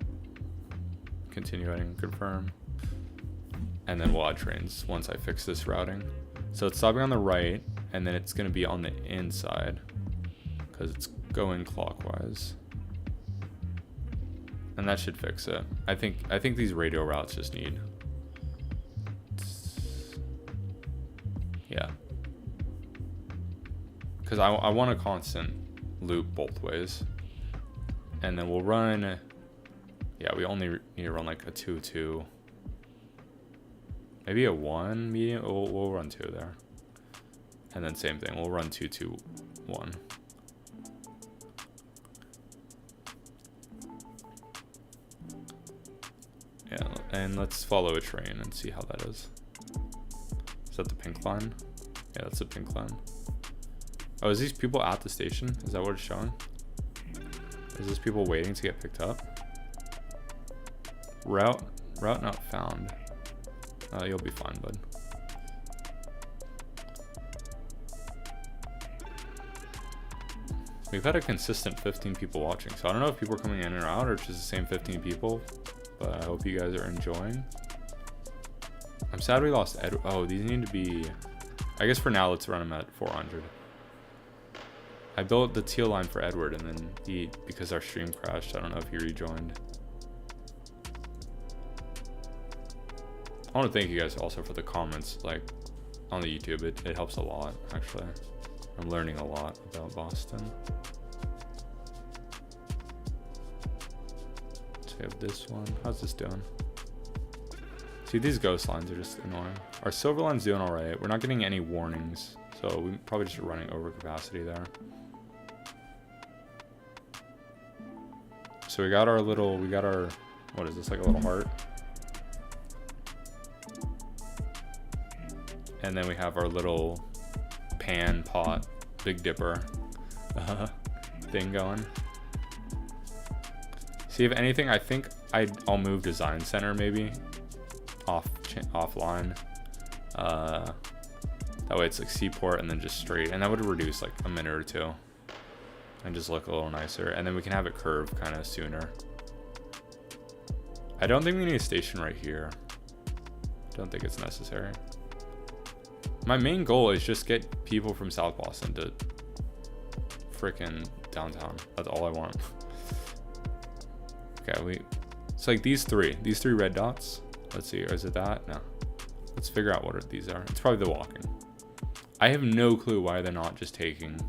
continue adding, confirm. And then we'll add trains once I fix this routing. So it's stopping on the right, and then it's gonna be on the inside because it's going clockwise. And that should fix it. I think these radial routes just need. Yeah. Because I want a constant loop both ways. And then we'll run. Yeah, we only need to run like a 2-2. Maybe a 1 medium. We'll run 2 there. And then same thing. We'll run 2-2-1. Yeah, and let's follow a train and see how that is. Is that the pink line? Yeah, that's the pink line. Oh, is these people at the station? Is that what it's showing? Is this people waiting to get picked up? Route not found. You'll be fine, bud. We've had a consistent 15 people watching, so I don't know if people are coming in or out or it's just the same 15 people, but I hope you guys are enjoying. I'm sad we lost Edward. Oh, these need to be. I guess for now, let's run them at 400. I built the teal line for Edward, and then because our stream crashed, I don't know if he rejoined. I want to thank you guys also for the comments, like on the YouTube. It helps a lot, actually. I'm learning a lot about Boston. So we have this one. How's this doing? See, these ghost lines are just annoying. Our silver line's doing all right. We're not getting any warnings, so we probably just running over capacity there. So we got our, what is this, like a little heart? And then we have our little pan, pot, Big Dipper thing going. See, if anything, I think I'll move Design Center maybe offline. That way it's like Seaport and then just straight, and that would reduce like a minute or 2 and just look a little nicer. And then we can have it curve kind of sooner. I don't think we need a station right here. Don't think it's necessary. My main goal is just get people from South Boston to frickin' downtown. That's all I want. Okay, it's like these three red dots. Let's see, or is it that? No. Let's figure out what these are. It's probably the walking. I have no clue why they're not just taking.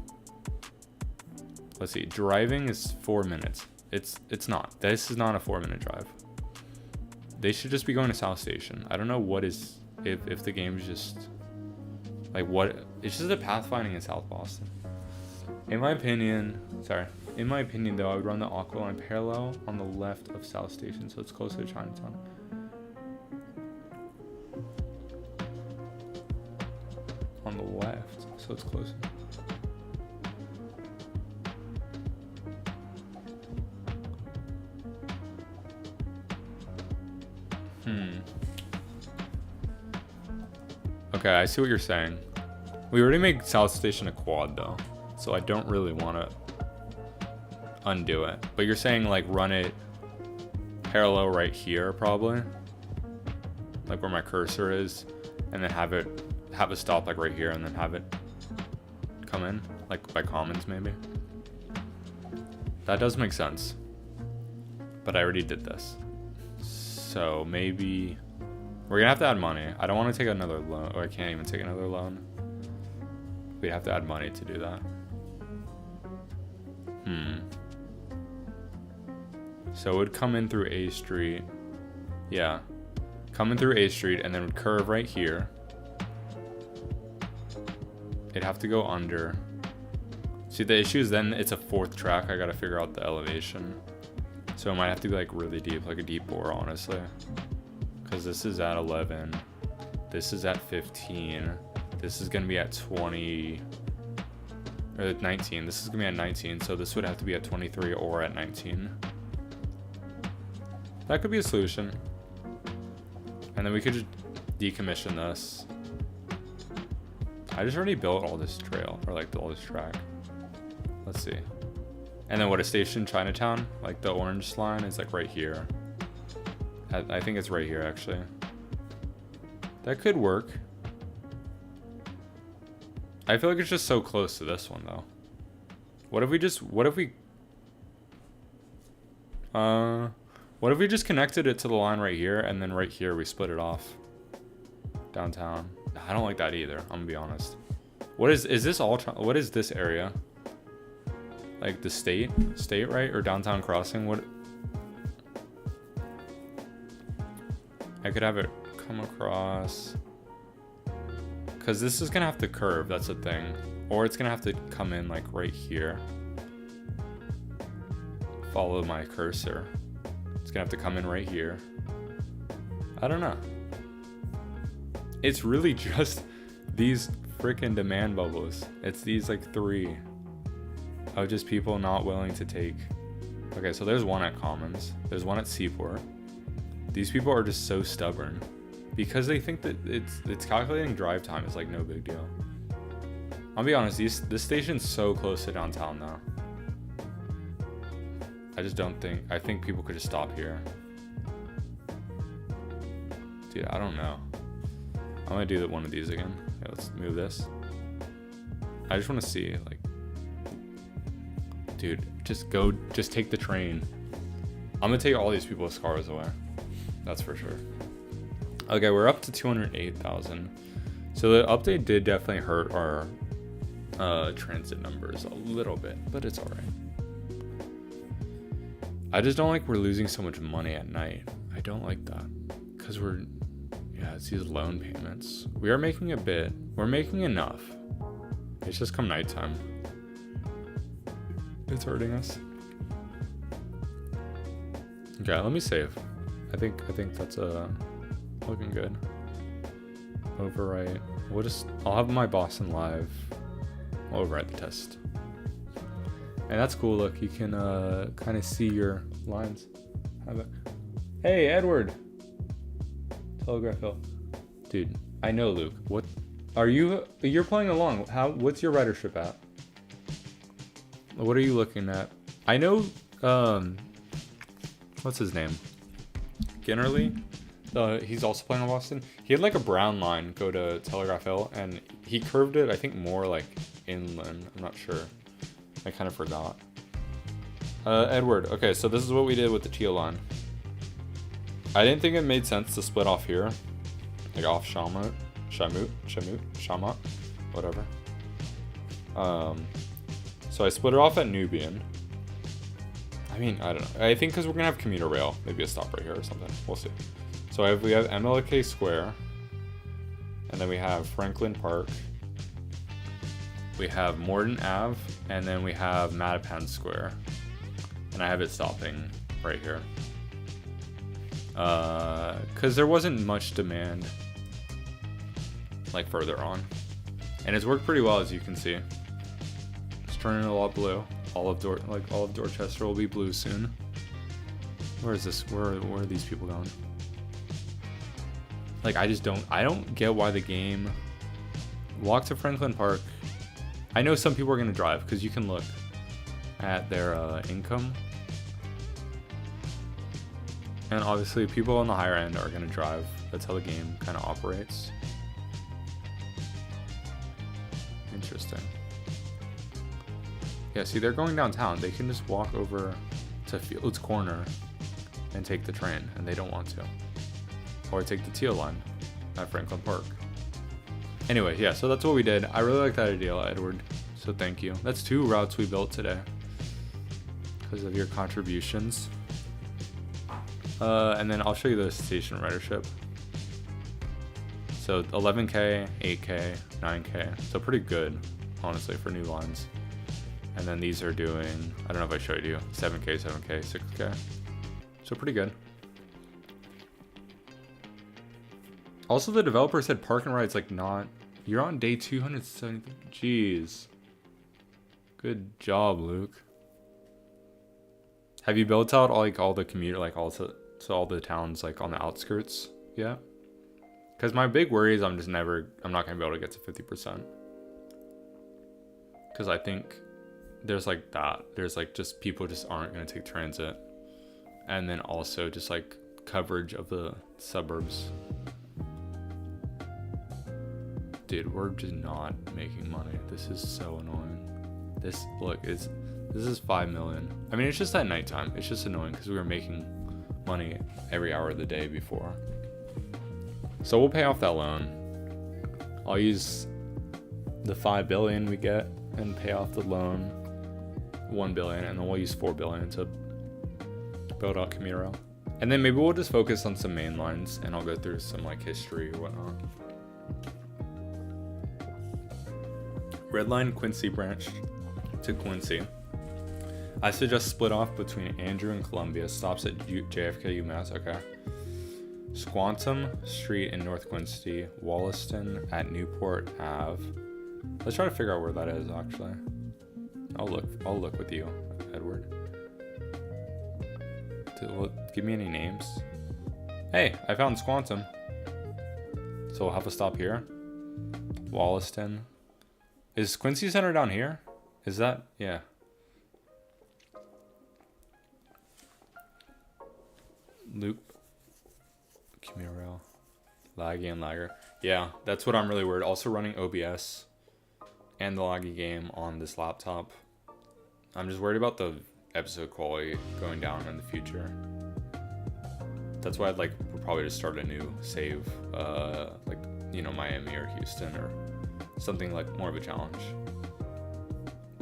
Let's see, driving is 4 minutes. It's not. This is not a 4-minute drive. They should just be going to South Station. I don't know what is, if the game is just like what, it's just a pathfinding in South Boston. In my opinion though, I would run the Aqua line parallel on the left of South Station, so it's closer to Chinatown. On the left, so it's closer. Okay, I see what you're saying. We already made South Station a quad though, so I don't really want to undo it. But you're saying like run it parallel right here probably, like where my cursor is, and then have a stop like right here, and then have it come in like by commons maybe. That does make sense. But I already did this. So maybe we're gonna have to add money. I don't want to take another loan, or I can't even take another loan. We have to add money to do that. So it would come in through A Street. Yeah. Come in through A Street and then would curve right here. It'd have to go under. See, the issue is then it's a 4th track. I gotta figure out the elevation. So it might have to be like really deep, like a deep bore, honestly. Because this is at 11. This is at 15. This is gonna be at 20. Or 19. This is gonna be at 19. So this would have to be at 23 or at 19. That could be a solution. And then we could just decommission this. I just already built all this trail, or like all this track. Let's see. And then what, a station Chinatown? Like the orange line is like right here. I think it's right here actually. That could work. I feel like it's just so close to this one though. What if we just connected it to the line right here, and then right here we split it off downtown? I don't like that either, I'm gonna be honest. What is this all, what is this area? Like the state right, or downtown crossing? What? I could have it come across, because this is gonna have to curve, that's the thing. Or it's gonna have to come in like right here. Follow my cursor. It's gonna have to come in right here. I don't know. It's really just these freaking demand bubbles. It's these like 3 of just people not willing to take. Okay, so there's one at Commons. There's one at Seaport. These people are just so stubborn because they think that it's calculating drive time is like no big deal. I'll be honest, this station's so close to downtown now. I just don't think, I think people could just stop here. Dude, I don't know. I'm gonna do one of these again. Yeah, let's move this. I just want to see, like, dude, just take the train. I'm gonna take all these people's cars away. That's for sure. Okay, we're up to 208,000. So the update did definitely hurt our transit numbers a little bit, but it's all right. I just don't like we're losing so much money at night. I don't like that, because it's these loan payments. We are making a bit. We're making enough. It's just come nighttime. It's hurting us. Okay, let me save. I think that's looking good. Overwrite. I'll have my Boston live. I'll overwrite the test. And that's cool. Look, you can kind of see your lines. Have it. Hey, Edward. Telegraph Hill. Dude, I know, Luke. What are you're playing along? What's your ridership at? What are you looking at? I know, what's his name? Ginnerly? He's also playing on Boston. He had like a brown line go to Telegraph Hill, and he curved it, I think, more like inland. I'm not sure. I kind of forgot. Edward. Okay, so this is what we did with the teal line. I didn't think it made sense to split off here. Like off Shamut, whatever. So I split it off at Nubian. I mean, I don't know. I think because we're gonna have commuter rail, maybe a stop right here or something. We'll see. So we have MLK Square, and then we have Franklin Park. We have Morden Ave, and then we have Mattapan Square. And I have it stopping right here. Because there wasn't much demand like further on. And it's worked pretty well, as you can see. It's turning a lot blue. All of Dorchester will be blue soon. Where is this? Where are these people going? Like, I don't get why the game walk to Franklin Park. I know some people are going to drive because you can look at their income. And obviously people on the higher end are going to drive. That's how the game kind of operates. Interesting. Yeah, see, they're going downtown. They can just walk over to Fields Corner and take the train, and they don't want to. Or take the teal line at Franklin Park. Anyway, yeah, so that's what we did. I really like that idea, Edward. So thank you. That's 2 routes we built today because of your contributions. And then I'll show you the station ridership. So 11K, 8K, 9K. So pretty good, honestly, for new lines. And then these are doing, I don't know if I showed you, 7K, 7K, 6K. So pretty good. Also, the developer said park and ride's like not, you're on day 270. Jeez. Good job, Luke. Have you built out all the commuter, like all to all the towns like on the outskirts yet? Because my big worry is I'm not going to be able to get to 50%. Because I think there's like that. There's like just people just aren't going to take transit. And then also just like coverage of the suburbs. Dude, we're just not making money. This is so annoying. This is 5 million. I mean, it's just at nighttime. It's just annoying because we were making money every hour of the day before. So we'll pay off that loan. I'll use the 5 billion we get and pay off the loan 1 billion, and then we'll use 4 billion to build out commuter rail. And then maybe we'll just focus on some main lines, and I'll go through some like history or whatnot. Red Line Quincy branch to Quincy. I suggest split off between Andrew and Columbia. Stops at JFK, UMass. Okay. Squantum Street in North Quincy. Wollaston at Newport Ave. Let's try to figure out where that is. Actually, I'll look with you, Edward. Give me any names. Hey, I found Squantum. So we'll have a stop here. Wollaston. Is Quincy Center down here? Is that? Yeah. Loop. Commuter rail. Laggy and lagger. Yeah, that's what I'm really worried. Also running OBS and the laggy game on this laptop. I'm just worried about the episode quality going down in the future. That's why we'll probably just start a new save, like, you know, Miami or Houston or something like more of a challenge.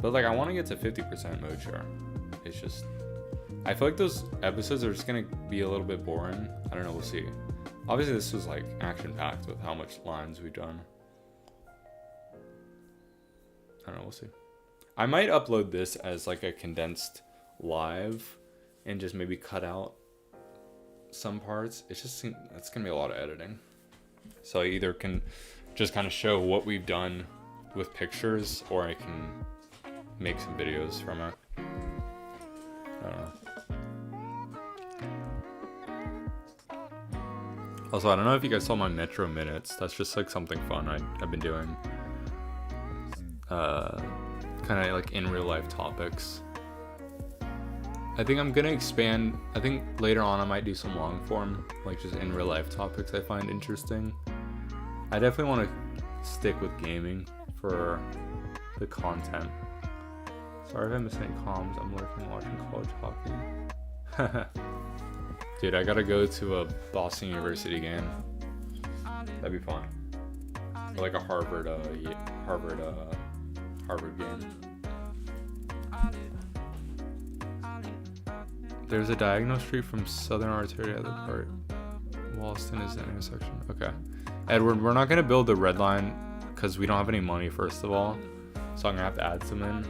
But like, I want to get to 50% mode share. It's just, I feel like those episodes are just gonna be a little bit boring. I don't know, we'll see. Obviously this was like action packed with how much lines we've done. I don't know, we'll see. I might upload this as like a condensed live and just maybe cut out some parts. It's gonna be a lot of editing. So I either can just kind of show what we've done with pictures, or I can make some videos from it. I don't know. Also, I don't know if you guys saw my Metro Minutes. That's just like something fun I've been doing. Kind of like in real life topics. I think I'm gonna expand. I think later on I might do some long form, like just in real life topics I find interesting. I definitely want to stick with gaming for the content. Sorry if I missed any comms. I'm lurking watching college hockey. Dude, I gotta go to a Boston University game. That'd be fun. Or like a Harvard game. There's a diagonal street from Southern Arteria that part. Wollaston is the intersection. Okay. Edward, we're not going to build the red line because we don't have any money, first of all. So I'm going to have to add some in.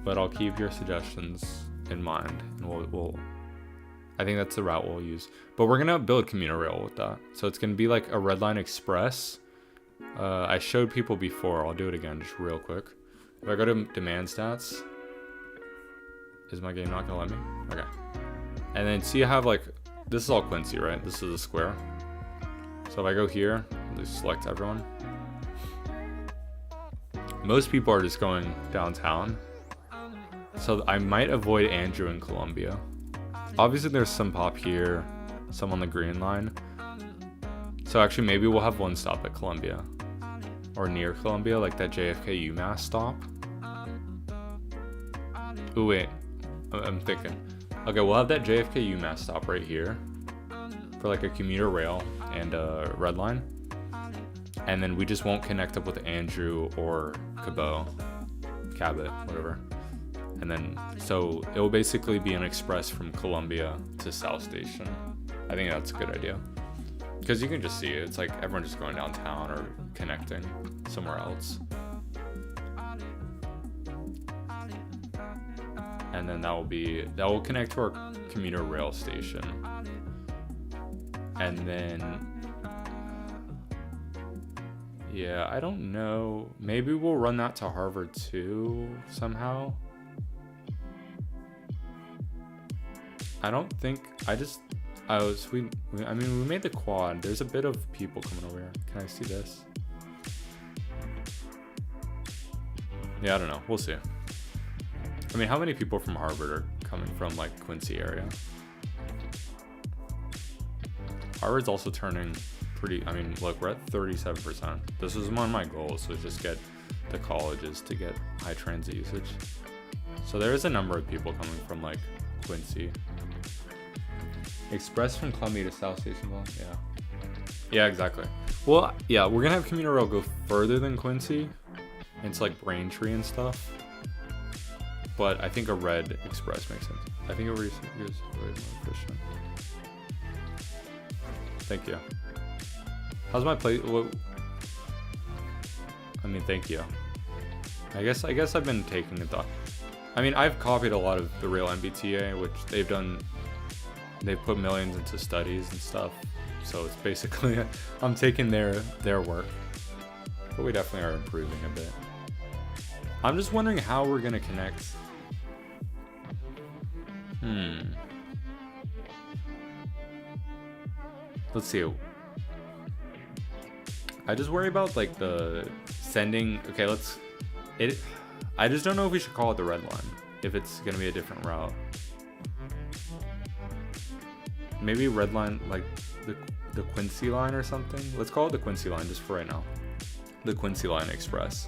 But I'll keep your suggestions in mind. And I think that's the route we'll use. But we're going to build commuter rail with that. So it's going to be like a red line express. I showed people before. I'll do it again just real quick. If I go to demand stats, is my game not going to let me? Okay. And then see, I have like, this is all Quincy, right? This is a square. So if I go here, Just select everyone. Most people are just going downtown. So I might avoid Andrew and Columbia. Obviously there's some pop here, some on the green line. So actually maybe we'll have one stop at Columbia. Or near Columbia, like that JFK UMass stop. Ooh, wait. I'm thinking. Okay, we'll have that JFK UMass stop right here. For like a commuter rail and a red line. And then we just won't connect up with Andrew or Cabot, whatever. And then, so it will basically be an express from Columbia to South Station. I think that's a good idea. Because you can just see it. It's like everyone just going downtown or connecting somewhere else. And then that will connect to our commuter rail station. And then, yeah, I don't know. Maybe we'll run that to Harvard too somehow. I don't think, we made the quad. There's a bit of people coming over here. Can I see this? Yeah, I don't know. We'll see. I mean, how many people from Harvard are coming from like Quincy area? Harvard's also turning pretty, I mean, look, we're at 37%. This was one of my goals, was just get the colleges to get high transit usage. So there is a number of people coming from like Quincy. Express from Columbia to South Station, yeah. Yeah, exactly. Well, yeah, we're gonna have commuter rail go further than Quincy. Into like Braintree and stuff. But I think a red express makes sense. I think it was way more efficient. Thank you. How's my play? I mean, thank you. I guess I've been taking a thought. I mean, I've copied a lot of the real MBTA, which they've put millions into studies and stuff. So it's basically, I'm taking their work. But we definitely are improving a bit. I'm just wondering how we're gonna connect. Let's see. I just worry about like the sending. Okay, I just don't know if we should call it the red line. If it's gonna be a different route. Maybe red line, like the Quincy line or something. Let's call it the Quincy line just for right now. The Quincy line express.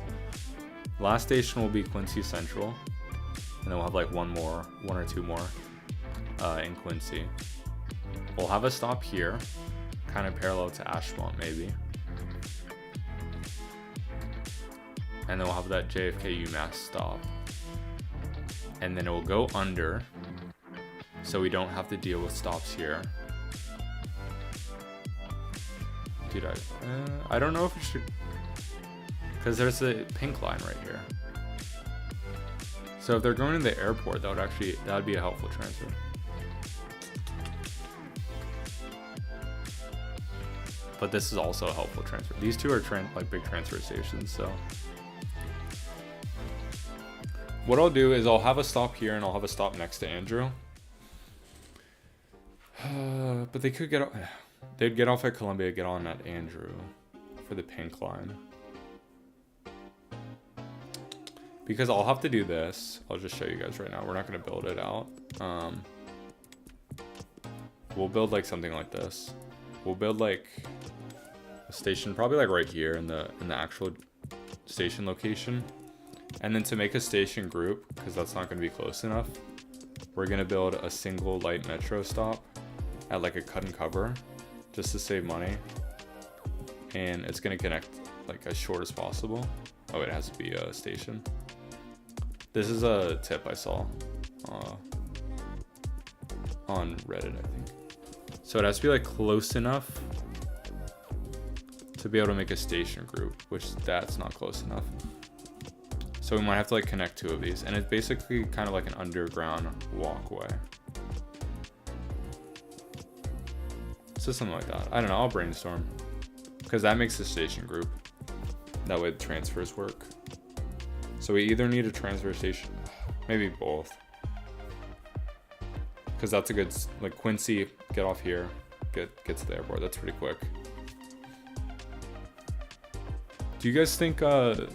Last station will be Quincy Central. And then we'll have like one or two more in Quincy. We'll have a stop here, kind of parallel to Ashmont maybe. And then we'll have that JFK UMass stop. And then it will go under, so we don't have to deal with stops here. Dude, I don't know if we should, because there's a pink line right here. So if they're going to the airport, that would be a helpful transfer. But this is also a helpful transfer. These two are like big transfer stations, so. What I'll do is I'll have a stop here and I'll have a stop next to Andrew. But they could they'd get off at Columbia, get on at Andrew for the pink line. Because I'll have to do this. I'll just show you guys right now. We're not going to build it out. We'll build like something like this. We'll build like a station probably like right here in the actual station location. And then to make a station group, because that's not going to be close enough, we're going to build a single light metro stop at like a cut and cover just to save money. And it's going to connect like as short as possible. Oh, it has to be a station. This is a tip I saw on Reddit, I think. So it has to be like close enough to be able to make a station group, which that's not close enough. So we might have to like connect two of these, and it's basically kind of like an underground walkway. So something like that. I don't know, I'll brainstorm. Because that makes the station group. That way the transfers work. So we either need a transfer station, maybe both. Because that's a good, like Quincy, get off here, get to the airport. That's pretty quick. Do you guys think it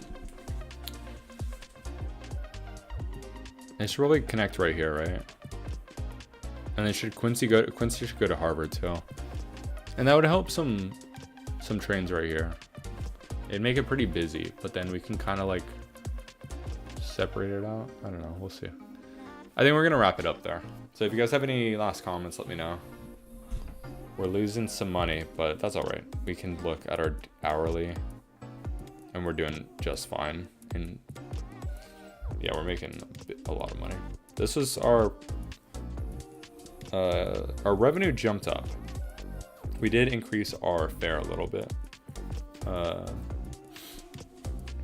should really connect right here, right? And then Quincy should go to Harvard too. And that would help some trains right here. It'd make it pretty busy, but then we can kind of like separate it out. I don't know, we'll see. I think we're gonna wrap it up there. So if you guys have any last comments, let me know. We're losing some money, but that's all right. We can look at our hourly and we're doing just fine. And yeah, we're making a lot of money. This was our revenue jumped up. We did increase our fare a little bit. But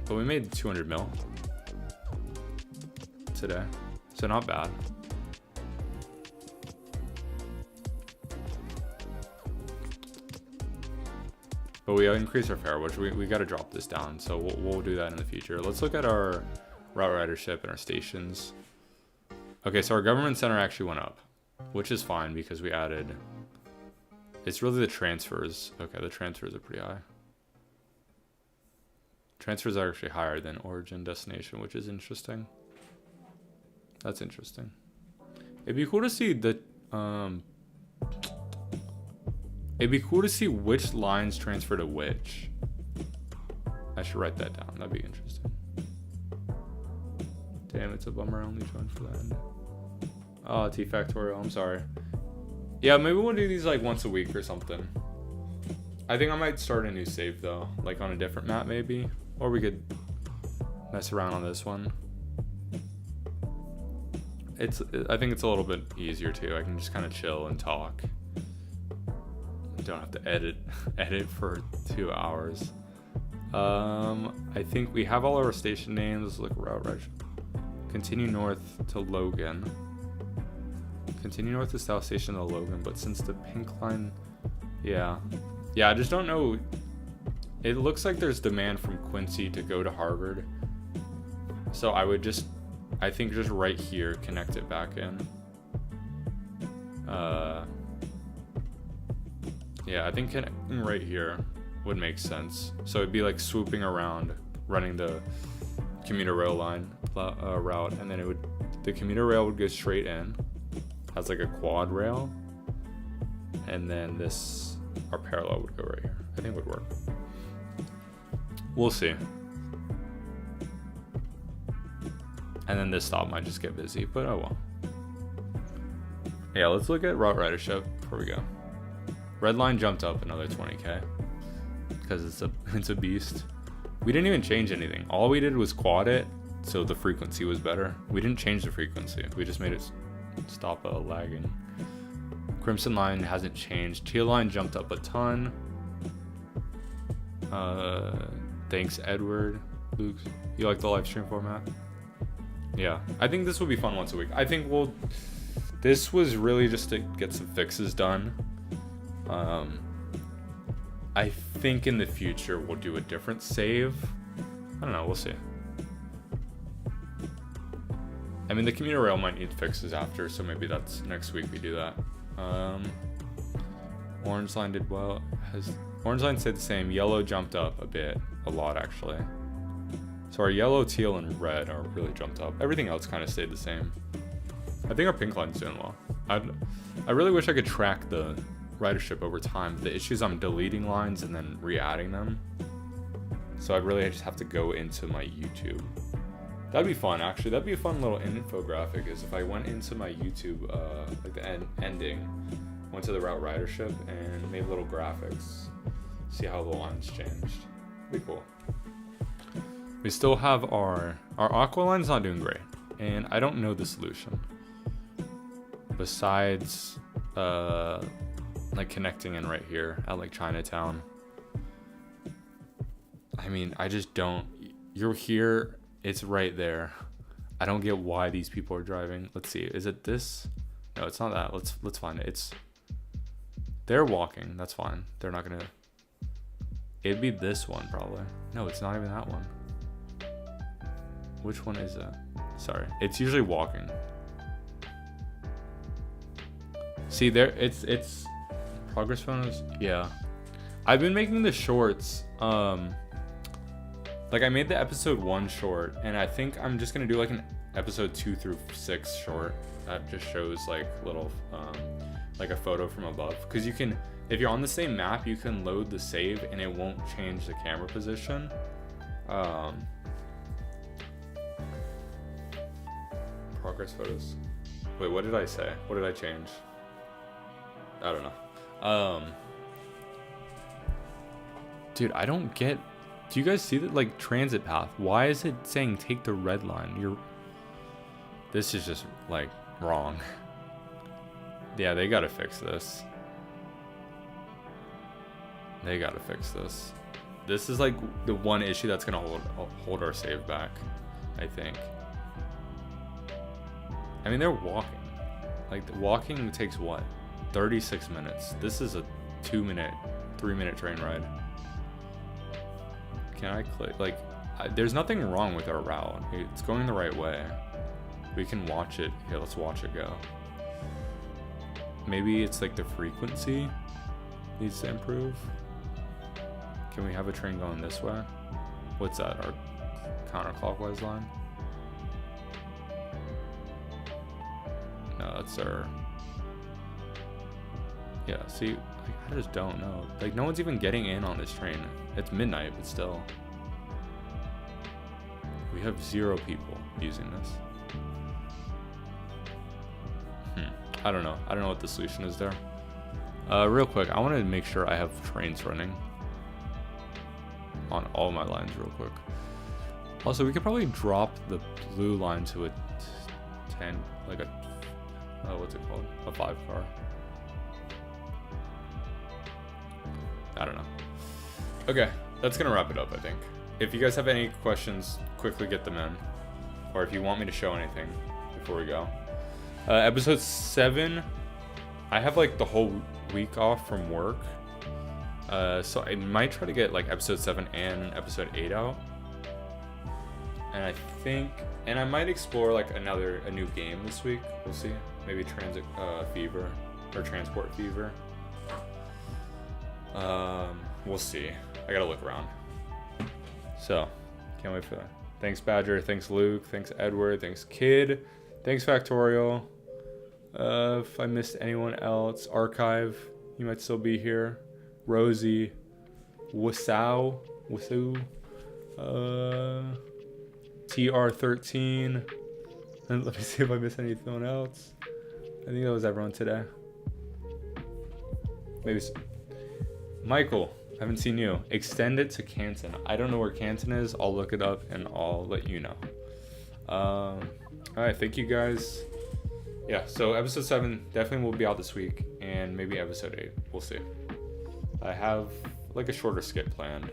we made 200 mil today. So not bad. But we increased our fare, which we got to drop this down. So we'll do that in the future. Let's look at our route ridership and our stations. Okay, so our government center actually went up, which is fine because we added. It's really the transfers. Okay, the transfers are pretty high. Transfers are actually higher than origin destination, which is interesting. That's interesting. It'd be cool to see the it'd be cool to see which lines transfer to which. I should write that down. That'd be interesting. Damn, it's a bummer I only joined for that. Oh, T Factorial, I'm sorry. Yeah, maybe we'll do these like once a week or something. I think I might start a new save though, like on a different map maybe. Or we could mess around on this one. I think it's a little bit easier too. I can just kind of chill and talk. Don't have to edit for 2 hours. I think we have all our station names. Look, route right. Continue north to Logan. Continue north to South Station to Logan, but since the pink line, yeah, I just don't know. It looks like there's demand from Quincy to go to Harvard, so I think just right here connect it back in. Yeah, I think connecting right here would make sense. So it'd be like swooping around, running the commuter rail line route, and then the commuter rail would go straight in, has like a quad rail, and then our parallel would go right here. I think it would work. We'll see. And then this stop might just get busy, but oh well. Yeah, let's look at route ridership before we go. Red line jumped up another 20k because it's a beast. We didn't even change anything. All we did was quad it, so the frequency was better. We didn't change the frequency. We just made it stop lagging. Crimson line hasn't changed. Teal line jumped up a ton. Thanks, Edward. Luke, you like the live stream format? Yeah, I think this will be fun once a week. I think this was really just to get some fixes done. I think in the future we'll do a different save. I don't know, we'll see. I mean, the commuter rail might need fixes after, so maybe that's next week we do that. Orange line did well. Orange line stayed the same. Yellow jumped up a lot actually. So our yellow, teal, and red are really jumped up. Everything else kind of stayed the same. I think our pink line's doing well. I really wish I could track the ridership over time. The issue is I'm deleting lines and then re-adding them. So I really just have to go into my YouTube. That'd be fun, actually. That'd be a fun little infographic, is if I went into my YouTube, like the ending, went to the route ridership and made little graphics. See how the lines changed. Be cool. We still have our aqua line's not doing great, and I don't know the solution. Besides, like connecting in right here at like Chinatown. I mean, I just don't. You're here. It's right there. I don't get why these people are driving. Let's see. Is it this? No, it's not that. Let's find it. They're walking. That's fine. They're not gonna. It'd be this one probably. No, it's not even that one. Which one is that? Sorry. It's usually walking. See there, it's progress photos. Yeah. I've been making the shorts Like I made the episode 1 short, and I think I'm just gonna do like an episode 2 through 6 short that just shows like little like a photo from above, because you can, if you're on the same map, you can load the save and it won't change the camera position. Progress photos. Wait, what did I say? What did I change? I don't know. Dude, I don't get. Do you guys see that, like, transit path? Why is it saying take the red line? This is just like wrong. Yeah, they gotta fix this. They gotta fix this. This is like the one issue that's gonna hold our save back, I think. I mean, they're walking. Like, walking takes what? 36 minutes. This is a 2-minute, 3-minute train ride. Can I click? Like, there's nothing wrong with our route. It's going the right way. We can watch it. Here, let's watch it go. Maybe it's like the frequency needs to improve. Can we have a train going this way? What's that? Our counterclockwise line? No, that's our... Yeah, see, I just don't know. Like, no one's even getting in on this train. It's midnight, but still. We have 0 people using this. I don't know. I don't know what the solution is there. Real quick, I want to make sure I have trains running on all my lines real quick. Also, we could probably drop the blue line to a 10, like a, what's it called? A 5 car. I don't know. Okay, that's gonna wrap it up, I think. If you guys have any questions, quickly get them in. Or if you want me to show anything before we go. Episode 7, I have like the whole week off from work. So I might try to get like episode 7 and episode 8 out. And I think, and I might explore like a new game this week. We'll see. Maybe Transit Fever or Transport Fever. We'll see. I gotta look around. So, can't wait for that. Thanks Badger, thanks Luke, thanks Edward, thanks Kid, thanks Factorial. If I missed anyone else, Archive, you might still be here. Rosie, Wasu, TR13. And let me see if I missed anyone else. I think that was everyone today. Maybe Michael, I haven't seen you. Extend it to Canton. I don't know where Canton is. I'll look it up and I'll let you know. All right, thank you guys. Yeah, so episode 7 definitely will be out this week, and maybe episode 8. We'll see. I have like a shorter skit planned.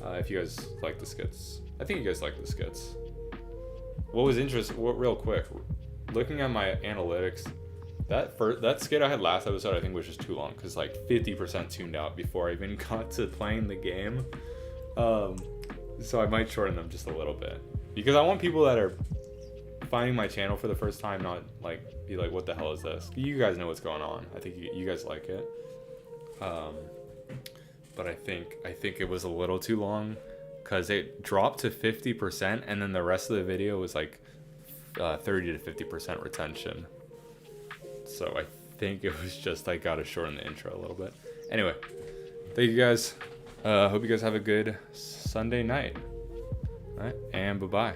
If you guys like the skits, I think you guys like the skits. What was interesting? Real quick, looking at my analytics. That skit I had last episode, I think, was just too long because like 50% tuned out before I even got to playing the game. So I might shorten them just a little bit because I want people that are finding my channel for the first time not like be like, what the hell is this? You guys know what's going on. I think you guys like it. But I think it was a little too long because it dropped to 50% and then the rest of the video was like 30 to 50% retention. So I think it was just I gotta shorten the intro a little bit. Anyway, thank you guys. Hope you guys have a good Sunday night. All right, and bye-bye.